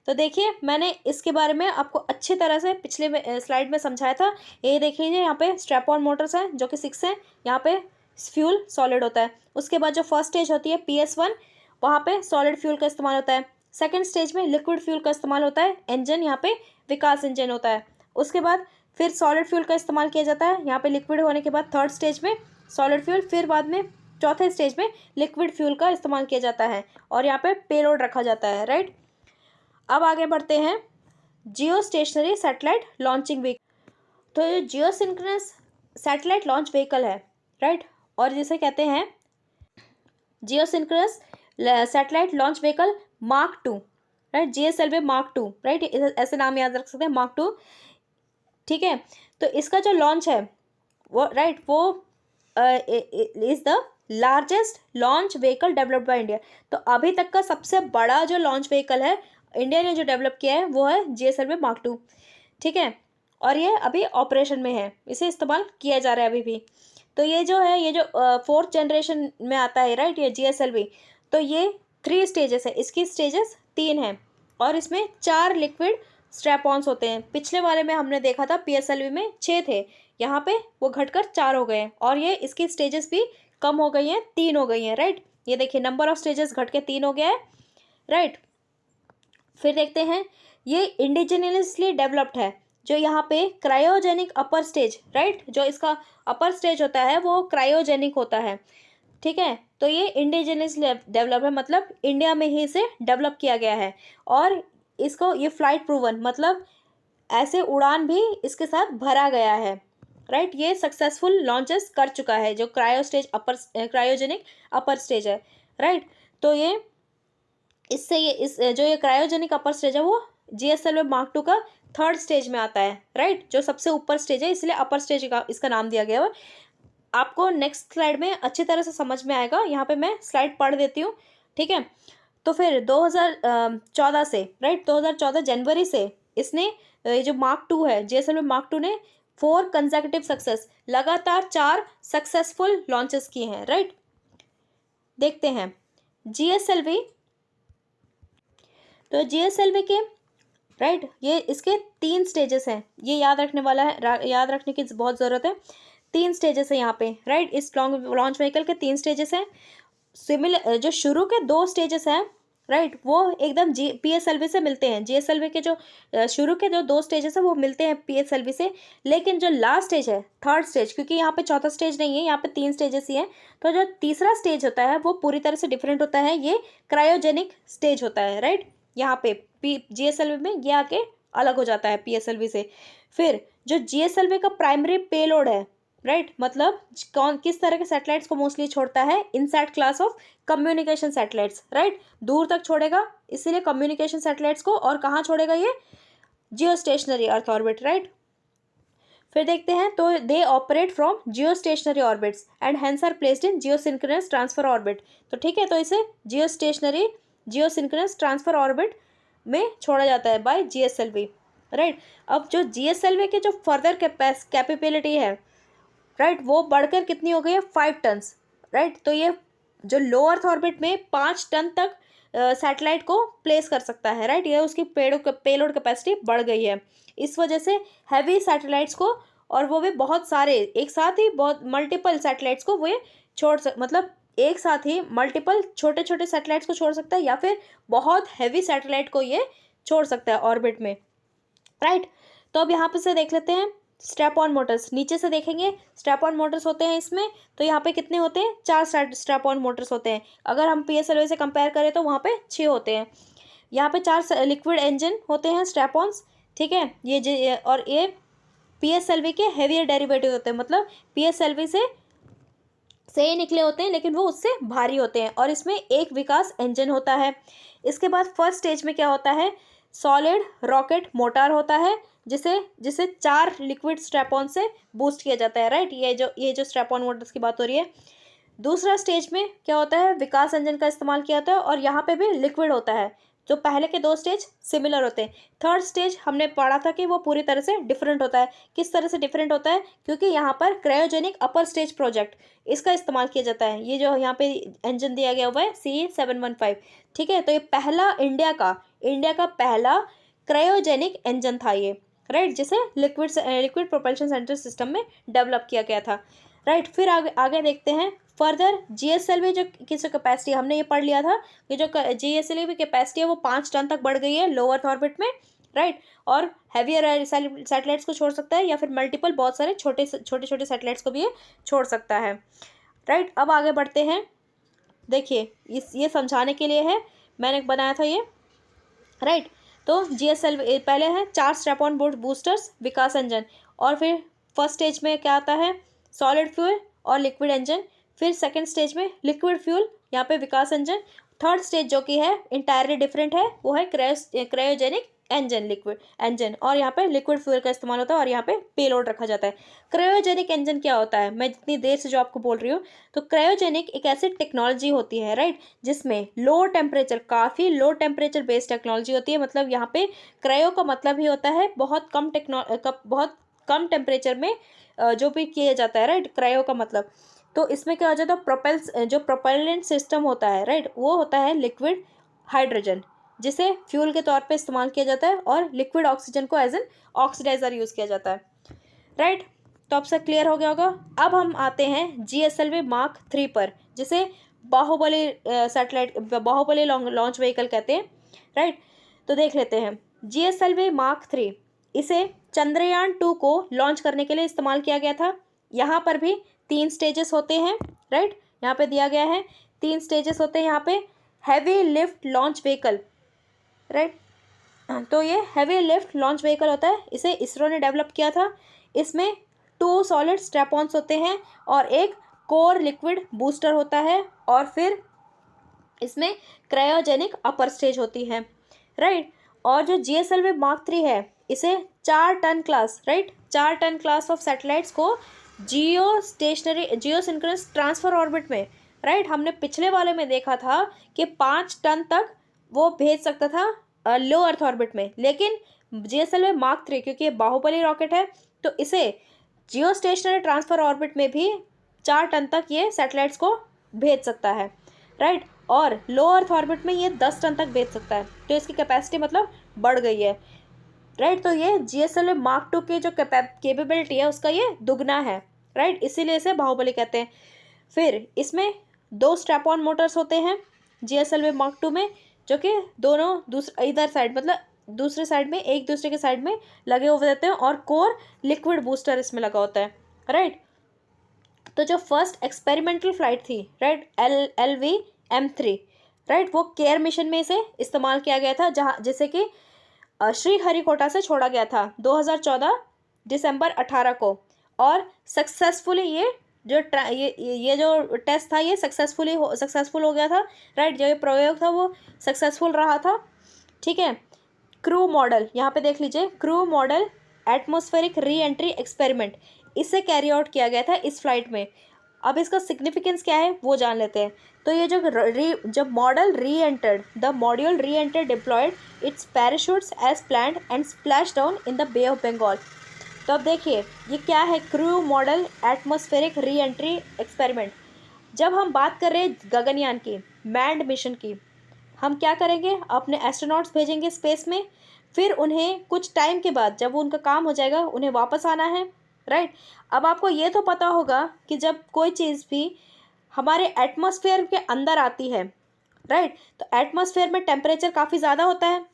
तो देखिए मैंने इसके बारे में आपको अच्छी तरह से पिछले स्लाइड में समझाया था। ये देख लीजिए, यहाँ पे स्ट्रैप ऑन मोटर्स हैं जो कि 6 हैं, यहाँ पे फ्यूल सॉलिड होता है। उसके बाद जो फर्स्ट स्टेज होती है PS1, वहाँ पे सॉलिड फ्यूल का इस्तेमाल होता है। सेकंड स्टेज में लिक्विड फ्यूल का इस्तेमाल होता है, इंजन यहाँ पे विकास इंजन होता है। उसके बाद फिर सॉलिड फ्यूल का इस्तेमाल किया जाता है, यहाँ पे लिक्विड होने के बाद थर्ड स्टेज में सॉलिड फ्यूल, फिर बाद में चौथे स्टेज में लिक्विड फ्यूल का इस्तेमाल किया जाता है, और यहाँ पे पेलोड रखा जाता है, राइट। अब आगे बढ़ते हैं, geostationary satellite launching vehicle. तो ये geosynchronous satellite launch vehicle है, राइट, और जिसे कहते हैं geosynchronous satellite launch vehicle Mark 2, right, GSLV Mark 2, right, ऐसे नाम याद रख सकते हैं, Mark 2, ठीक है। तो इसका जो लॉन्च है वो, राइट, वो is the largest launch vehicle developed by India. तो अभी तक का सबसे बड़ा जो लॉन्च व्हीकल है इंडिया ने जो डेवलप किया है वो है GSLV Mark 2, ठीक है। और ये अभी ऑपरेशन में है, इसे इस्तेमाल किया जा रहा है अभी भी। तो ये जो है, ये जो 4th जनरेशन में आता है, राइट, ये GSLV, तो ये 3 स्टेजेस है, इसकी स्टेजेस 3 हैं, और इसमें 4 लिक्विड स्ट्रैप ऑन्स होते हैं। पिछले वाले में हमने देखा था PSLV में 6 थे, यहाँ पे वो घटकर 4 हो गए हैं, और ये इसकी स्टेजेस भी कम हो गई हैं, 3 हो गई हैं, राइट। ये देखिए नंबर ऑफ स्टेजेस घट के 3 हो गया है, राइट। फिर देखते हैं, ये इंडिजिनियसली डेवलप्ड है, जो यहाँ पे क्रायोजेनिक अपर स्टेज, राइट, जो इसका अपर स्टेज होता है वो क्रायोजेनिक होता है। ठीक है, तो ये इंडिजिनस डेवलप है, मतलब इंडिया में ही इसे डेवलप किया गया है। और इसको ये फ्लाइट प्रूवन, मतलब ऐसे उड़ान भी इसके साथ भरा गया है, राइट। ये सक्सेसफुल लॉन्चेस कर चुका है, जो क्रायोजेनिक अपर स्टेज है, राइट। तो ये इससे ये इस जो ये क्रायोजेनिक अपर स्टेज है वो GSLV Mark II का थर्ड स्टेज में आता है, राइट, जो सबसे ऊपर स्टेज है, इसलिए अपर स्टेज का इसका नाम दिया गया है। आपको नेक्स्ट स्लाइड में अच्छी तरह से समझ में आएगा, यहाँ पे मैं स्लाइड पढ़ देती हूँ, ठीक है। तो फिर 2014 से, राइट, 2014 जनवरी से इसने ये जो Mark II है, GSLV Mark II ने 4 कंसेक्यूटिव सक्सेस, लगातार 4 सक्सेसफुल लॉन्चेस किए हैं, राइट। देखते हैं GSLV, तो GSLV के, राइट, ये इसके 3 स्टेजेस हैं, ये याद रखने वाला है, याद रखने की बहुत ज़रूरत है। 3 स्टेजेस है यहाँ पे, राइट, इस लॉन्च व्हीकल के 3 स्टेजेस हैं। सिमिलर जो शुरू के 2 स्टेजेस हैं, राइट, वो एकदम PSLV से मिलते हैं। GSLV के जो शुरू के जो 2 स्टेजेस हैं वो मिलते हैं PSLV से, लेकिन जो लास्ट स्टेज है, थर्ड स्टेज, क्योंकि यहाँ पे चौथा स्टेज नहीं है, यहाँ पे 3 स्टेजेस ही हैं, तो जो तीसरा स्टेज होता है वो पूरी तरह से डिफरेंट होता है, ये क्रायोजेनिक स्टेज होता है, राइट। यहाँ पे GSLV में ये आके अलग हो जाता है PSLV से। फिर जो GSLV का प्राइमरी पेलोड है, राइट, मतलब किस तरह के सैटेलाइट्स को मोस्टली छोड़ता है, INSAT class of communication satellites, right, दूर तक छोड़ेगा, इसीलिए कम्युनिकेशन सैटेलाइट्स को। और कहाँ छोड़ेगा ये? Geostationary earth orbit, right. फिर देखते हैं, तो they operate from geostationary orbits and hence are placed in geosynchronous transfer orbit. तो ठीक है, तो इसे जियो सिंक्रोनस ट्रांसफर ऑर्बिट में छोड़ा जाता है बाय GSLV, राइट। अब जो GSLV के जो फर्दर कैपेबिलिटी है, राइट, वो बढ़कर कितनी हो गई है? 5 टन, राइट। तो ये जो लो अर्थ ऑर्बिट में 5 टन तक सैटेलाइट को प्लेस कर सकता है, राइट। ये उसकी पेलोड कैपेसिटी बढ़ गई है। इस वजह से हैवी सैटेलाइट्स को, और वो भी बहुत सारे एक साथ ही, बहुत मल्टीपल सैटेलाइट्स को वो मतलब एक साथ ही मल्टीपल छोटे छोटे सैटेलाइट्स को छोड़ सकता है, या फिर बहुत हैवी सैटेलाइट को ये छोड़ सकता है ऑर्बिट में, राइट। तो अब यहाँ पे से देख लेते हैं स्ट्रैप ऑन मोटर्स। नीचे से देखेंगे स्ट्रैप ऑन मोटर्स होते हैं इसमें, तो यहाँ पे कितने होते हैं? 4 स्ट्रैप ऑन मोटर्स होते हैं। अगर हम PSLV से कंपेयर करें तो वहाँ पे 6 होते हैं। यहाँ पे 4 लिक्विड इंजन होते हैं स्ट्रैप ऑन्स, ठीक है। और ये PSLV के हेवियर डेरिवेटिव होते हैं, मतलब PSLV से निकले होते हैं, लेकिन वो उससे भारी होते हैं। और इसमें एक विकास इंजन होता है। इसके बाद फर्स्ट स्टेज में क्या होता है? सॉलिड रॉकेट मोटर होता है, जिसे 4 लिक्विड स्ट्रैप ऑन से बूस्ट किया जाता है, राइट। ये जो स्ट्रैप ऑन मोटर्स की बात हो रही है। दूसरा स्टेज में क्या होता है? विकास इंजन का इस्तेमाल किया जाता है, और यहाँ पे भी लिक्विड होता है। जो पहले के 2 स्टेज सिमिलर होते हैं। थर्ड स्टेज हमने पढ़ा था कि वो पूरी तरह से डिफरेंट होता है। किस तरह से डिफरेंट होता है? क्योंकि यहाँ पर क्रायोजेनिक अपर स्टेज प्रोजेक्ट इसका इस्तेमाल किया जाता है। ये जो यहाँ पे इंजन दिया गया हुआ है CE-715, ठीक है। तो ये पहला इंडिया का पहला क्रायोजेनिक इंजन था ये, राइट, जिसे लिक्विड प्रोपल्शन सेंटर सिस्टम में डेवलप किया गया था, राइट। फिर आगे देखते हैं फर्दर GSLV जो किस कैपेसिटी, हमने ये पढ़ लिया था कि जो GSLV की कैपेसिटी है वो 5 टन तक बढ़ गई है लो अर्थ ऑर्बिट में, राइट। और हैवियर सैटेलाइट्स को छोड़ सकता है, या फिर मल्टीपल बहुत सारे छोटे छोटे सैटेलाइट्स को भी ये छोड़ सकता है, राइट। अब आगे बढ़ते हैं। देखिए ये समझाने के लिए है मैंने बनाया था ये, राइट। तो GSLV पहले है 4 strap on board boosters, Vikas engine, और फिर फर्स्ट स्टेज में क्या आता है? सॉलिड फ्यूल और लिक्विड इंजन। फिर सेकंड स्टेज में लिक्विड फ्यूल, यहाँ पे विकास इंजन। थर्ड स्टेज जो कि है इंटायरली डिफरेंट है, वो है क्रायोजेनिक लिक्विड इंजन, और यहाँ पे लिक्विड फ्यूल का इस्तेमाल होता है, और यहाँ पे पेलोड रखा जाता है। क्रायोजेनिक इंजन क्या होता है? मैं जितनी देर से जो आपको बोल रही हूँ, तो क्रायोजेनिक एक ऐसी टेक्नोलॉजी होती है, राइट, जिसमें लो टेम्परेचर, काफ़ी लो टेम्परेचर बेस्ड टेक्नोलॉजी होती है। मतलब यहाँ पे क्रायो का मतलब ही होता है बहुत कम टेम्परेचर में जो भी किया जाता है, राइट, क्रायो का मतलब। तो इसमें क्या हो जाता है? जो प्रोपेलेंट सिस्टम होता है, राइट, वो होता है लिक्विड हाइड्रोजन, जिसे फ्यूल के तौर पे इस्तेमाल किया जाता है, और लिक्विड ऑक्सीजन को एज एन ऑक्सीडाइजर यूज़ किया जाता है, राइट। तो अब से क्लियर हो गया होगा। अब हम आते हैं GSLV Mark III पर, जिसे बाहुबली लॉन्च व्हीकल कहते हैं, राइट। तो देख लेते हैं GSLV Mark III, इसे चंद्रयान 2 को लॉन्च करने के लिए इस्तेमाल किया गया था। यहाँ पर भी 3 स्टेजेस होते हैं, राइट। यहाँ पे दिया गया है 3 स्टेजेस होते हैं यहाँ पे। Heavy lift launch vehicle, right. तो ये हैवी लिफ्ट लॉन्च व्हीकल होता है, इसे इसरो ने डेवलप किया था। इसमें 2 सॉलिड स्ट्रैप-ऑन्स होते हैं और एक कोर लिक्विड बूस्टर होता है, और फिर इसमें क्रायोजेनिक अपर स्टेज होती है, राइट। और जो GSLV Mark 3 है, इसे 4 ton class, right, 4 ton class of satellites को जियो सिंक्रोनस ट्रांसफर ऑर्बिट में, राइट, हमने पिछले वाले में देखा था कि 5 टन तक वो भेज सकता था लो अर्थ ऑर्बिट में, लेकिन GSLV Mark 3 क्योंकि ये बाहुबली रॉकेट है, तो इसे जियो स्टेशनरी ट्रांसफर ऑर्बिट में भी 4 टन तक ये सैटेलाइट्स को भेज सकता है, राइट। और लो अर्थ ऑर्बिट में ये 10 टन तक भेज सकता है, तो इसकी कैपेसिटी मतलब बढ़ गई है, राइट। तो ये GSLV Mark 2 की जो कैपेबिलिटी है उसका ये दुगना है, राइट, इसीलिए इसे बाहुबली कहते हैं। फिर इसमें 2 स्ट्रैप ऑन मोटर्स होते हैं GSLV Mark 2 में, जो कि दोनों इधर साइड मतलब दूसरे साइड में एक दूसरे के साइड में लगे हुए रहते हैं, और कोर लिक्विड बूस्टर इसमें लगा होता है, राइट। तो जो फर्स्ट एक्सपेरिमेंटल फ्लाइट थी, राइट, LVM-3, राइट, वो केयर मिशन में इसे इस्तेमाल किया गया था, जहाँ जिसे कि श्रीहरिकोटा से छोड़ा गया था 2014 दिसंबर 18 को, और सक्सेसफुली ये जो टेस्ट था ये सक्सेसफुल हो गया था, राइट। जो ये प्रयोग था वो सक्सेसफुल रहा था, ठीक है। क्रू मॉडल यहाँ पे देख लीजिए, crew model atmospheric re entry experiment, इसे कैरी आउट किया गया था इस फ्लाइट में। अब इसका सिग्निफिकेंस क्या है वो जान लेते हैं। तो ये जब model re entered, the module re enter deployed its parachutes as planned and splash down in the bay of Bengal. तो अब देखिए ये क्या है, crew model atmospheric re entry experiment. जब हम बात कर रहे हैं गगनयान की, मैंड मिशन की, हम क्या करेंगे, अपने एस्ट्रोनॉट्स भेजेंगे स्पेस में, फिर उन्हें कुछ टाइम के बाद जब उनका काम हो जाएगा उन्हें वापस आना है, राइट। अब आपको ये तो पता होगा कि जब कोई चीज़ भी हमारे एटमॉस्फेयर के अंदर आती है, राइट, तो एटमॉस्फेयर में टेम्परेचर काफ़ी ज़्यादा होता है।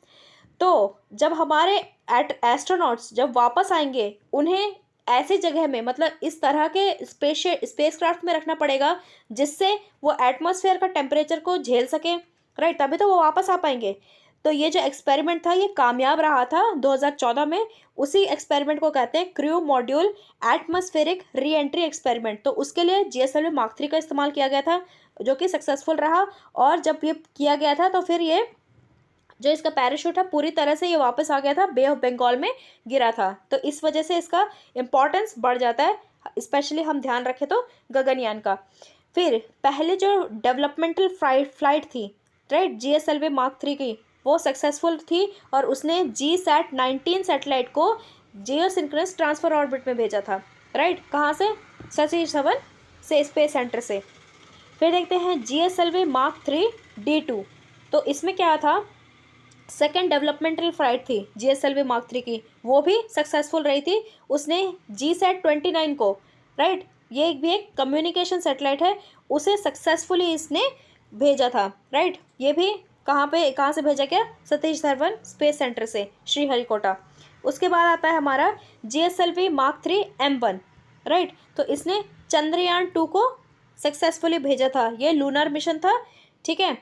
तो जब हमारे एस्ट्रोनॉट्स जब वापस आएंगे, उन्हें ऐसी जगह में मतलब इस तरह के स्पेसक्राफ्ट में रखना पड़ेगा जिससे वो एटमॉस्फेयर का टेम्परेचर को झेल सके, राइट, तभी तो वो वापस आ पाएंगे। तो ये जो एक्सपेरिमेंट था ये कामयाब रहा था 2014 में। उसी एक्सपेरिमेंट को कहते हैं crew module atmospheric re entry experiment. तो उसके लिए GSLV Mark 3 का इस्तेमाल किया गया था, जो कि सक्सेसफुल रहा। और जब ये किया गया था तो फिर ये जो इसका पैराशूट है पूरी तरह से ये वापस आ गया था, बे ऑफ बंगाल में गिरा था। तो इस वजह से इसका इम्पॉर्टेंस बढ़ जाता है, स्पेशली हम ध्यान रखें तो गगनयान का। फिर पहले जो डेवलपमेंटल फ्लाइट थी, राइट, GSLV Mark 3 की, वो सक्सेसफुल थी और उसने GSAT-19 सैटेलाइट को जियो सिंक्रोनस ट्रांसफर ऑर्बिट में भेजा था, राइट। कहाँ से, सतीश धवन से स्पेस सेंटर से। फिर देखते हैं GSLV Mark 3 D2। तो इसमें क्या था, सेकेंड डेवलपमेंटल फ्लाइट थी GSLV Mark 3 की, वो भी सक्सेसफुल रही थी। उसने GSAT-29 को, राइट, ये भी एक कम्युनिकेशन सैटेलाइट है, उसे सक्सेसफुली इसने भेजा था, राइट। ये भी कहाँ से भेजा गया, सतीश धवन स्पेस सेंटर से, श्रीहरिकोटा। उसके बाद आता है हमारा GSLV Mark 3 M1, राइट। तो इसने चंद्रयान 2 को सक्सेसफुली भेजा था, ये लूनर मिशन था, ठीक है।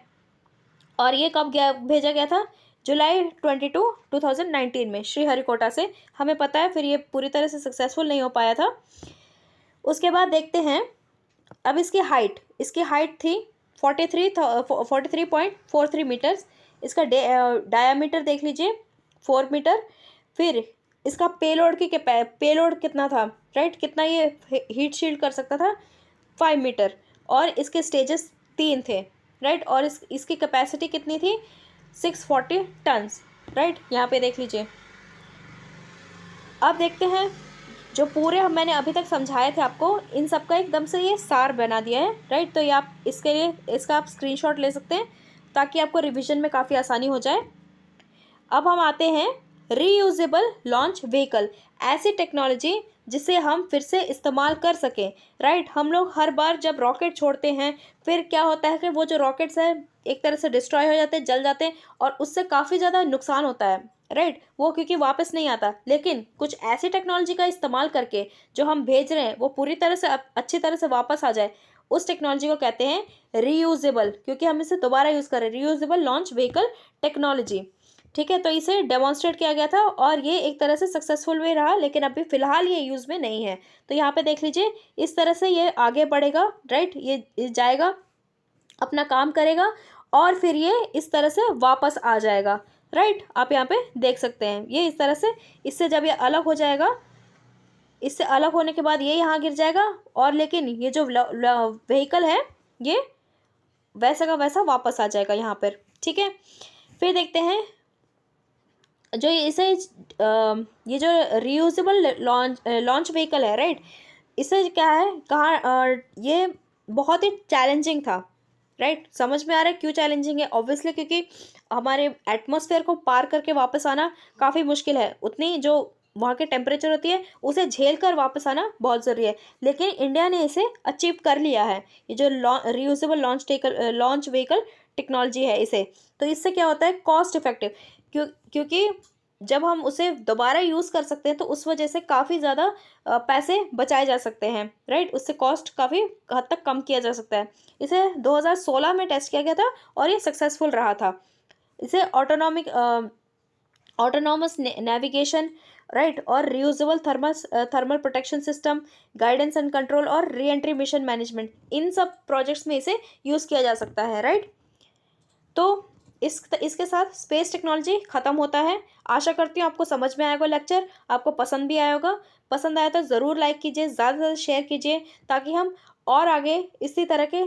और ये कब भेजा गया था, जुलाई 22, 2019 में श्रीहरिकोटा से, हमें पता है। फिर ये पूरी तरह से सक्सेसफुल नहीं हो पाया था। उसके बाद देखते हैं अब इसकी हाइट थी 43.43 मीटर्स। इसका डायामीटर देख लीजिए 4 मीटर। फिर इसका पेलोड कितना था, राइट, कितना ये हीट शील्ड कर सकता था, 5 मीटर। और इसके स्टेजेस 3 थे, राइट। और इसकी कैपेसिटी कितनी थी, 640 टन्स, राइट, यहाँ पे देख लीजिए। अब देखते हैं जो पूरे मैंने अभी तक समझाए थे आपको, इन सब का एकदम से ये सार बना दिया है, राइट। तो ये आप इसके लिए इसका आप स्क्रीनशॉट ले सकते हैं ताकि आपको रिवीजन में काफ़ी आसानी हो जाए। अब हम आते हैं रीयूजेबल लॉन्च व्हीकल, ऐसी टेक्नोलॉजी जिसे हम फिर से इस्तेमाल कर सकें, राइट। हम लोग हर बार जब रॉकेट छोड़ते हैं, फिर क्या होता है कि वो जो रॉकेट्स हैं एक तरह से डिस्ट्रॉय हो जाते हैं, जल जाते हैं, और उससे काफ़ी ज़्यादा नुकसान होता है, राइट, वो क्योंकि वापस नहीं आता। लेकिन कुछ ऐसी टेक्नोलॉजी का इस्तेमाल करके जो हम भेज रहे हैं वो पूरी तरह से अच्छी तरह से वापस आ जाए, उस टेक्नोलॉजी को कहते हैं रीयूजेबल, क्योंकि हम इसे दोबारा यूज़ कर रहे हैं, रीयूजेबल लॉन्च व्हीकल टेक्नोलॉजी। ठीक है, तो इसे डेमोन्स्ट्रेट किया गया था और ये एक तरह से सक्सेसफुल भी रहा, लेकिन अभी फ़िलहाल ये यूज़ में नहीं है। तो यहाँ पे देख लीजिए, इस तरह से ये आगे बढ़ेगा, राइट, ये जाएगा, अपना काम करेगा और फिर ये इस तरह से वापस आ जाएगा, राइट। आप यहाँ पे देख सकते हैं ये इस तरह से, इससे जब ये अलग हो जाएगा, इससे अलग होने के बाद ये यहाँ गिर जाएगा, और लेकिन ये जो व्हीकल है ये वैसा का वैसा वापस आ जाएगा यहाँ पर। ठीक है, फिर देखते हैं जो ये जो रीयूजेबल लॉन्च व्हीकल है, राइट, इससे क्या है, कहाँ ये बहुत ही चैलेंजिंग था, राइट। समझ में आ रहा है क्यों चैलेंजिंग है? ऑब्वियसली क्योंकि हमारे एटमॉस्फेयर को पार करके वापस आना काफ़ी मुश्किल है, उतनी जो वहाँ के टेम्परेचर होती है उसे झेल कर वापस आना बहुत ज़रूरी है, लेकिन इंडिया ने इसे अचीव कर लिया है, ये जो रीयूजेबल लॉन्च व्हीकल टेक्नोलॉजी है इसे। तो इससे क्या होता है, कॉस्ट इफेक्टिव, क्योंकि जब हम उसे दोबारा यूज़ कर सकते हैं तो उस वजह से काफ़ी ज़्यादा पैसे बचाए जा सकते हैं, राइट, उससे कॉस्ट काफ़ी हद तक कम किया जा सकता है। इसे 2016 में टेस्ट किया गया था और ये सक्सेसफुल रहा था। इसे ऑटोनॉमस नेविगेशन, राइट, और reusable thermal protection system, guidance and control और री एंट्री मिशन मैनेजमेंट, इन सब प्रोजेक्ट्स में इसे यूज़ किया जा सकता है, राइट। तो इसके साथ स्पेस टेक्नोलॉजी ख़त्म होता है। आशा करती हूँ आपको समझ में आया होगा लेक्चर, आपको पसंद भी आया होगा। पसंद आया तो ज़रूर लाइक कीजिए, ज़्यादा से ज़्यादा शेयर कीजिए, ताकि हम और आगे इसी तरह के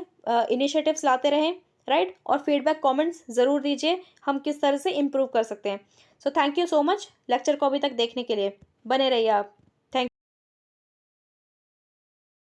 इनिशिएटिव्स लाते रहें, राइट। और फीडबैक कमेंट्स ज़रूर दीजिए, हम किस तरह से इम्प्रूव कर सकते हैं। So thank you so much lecture को अभी तक देखने के लिए, बने रहिए आप।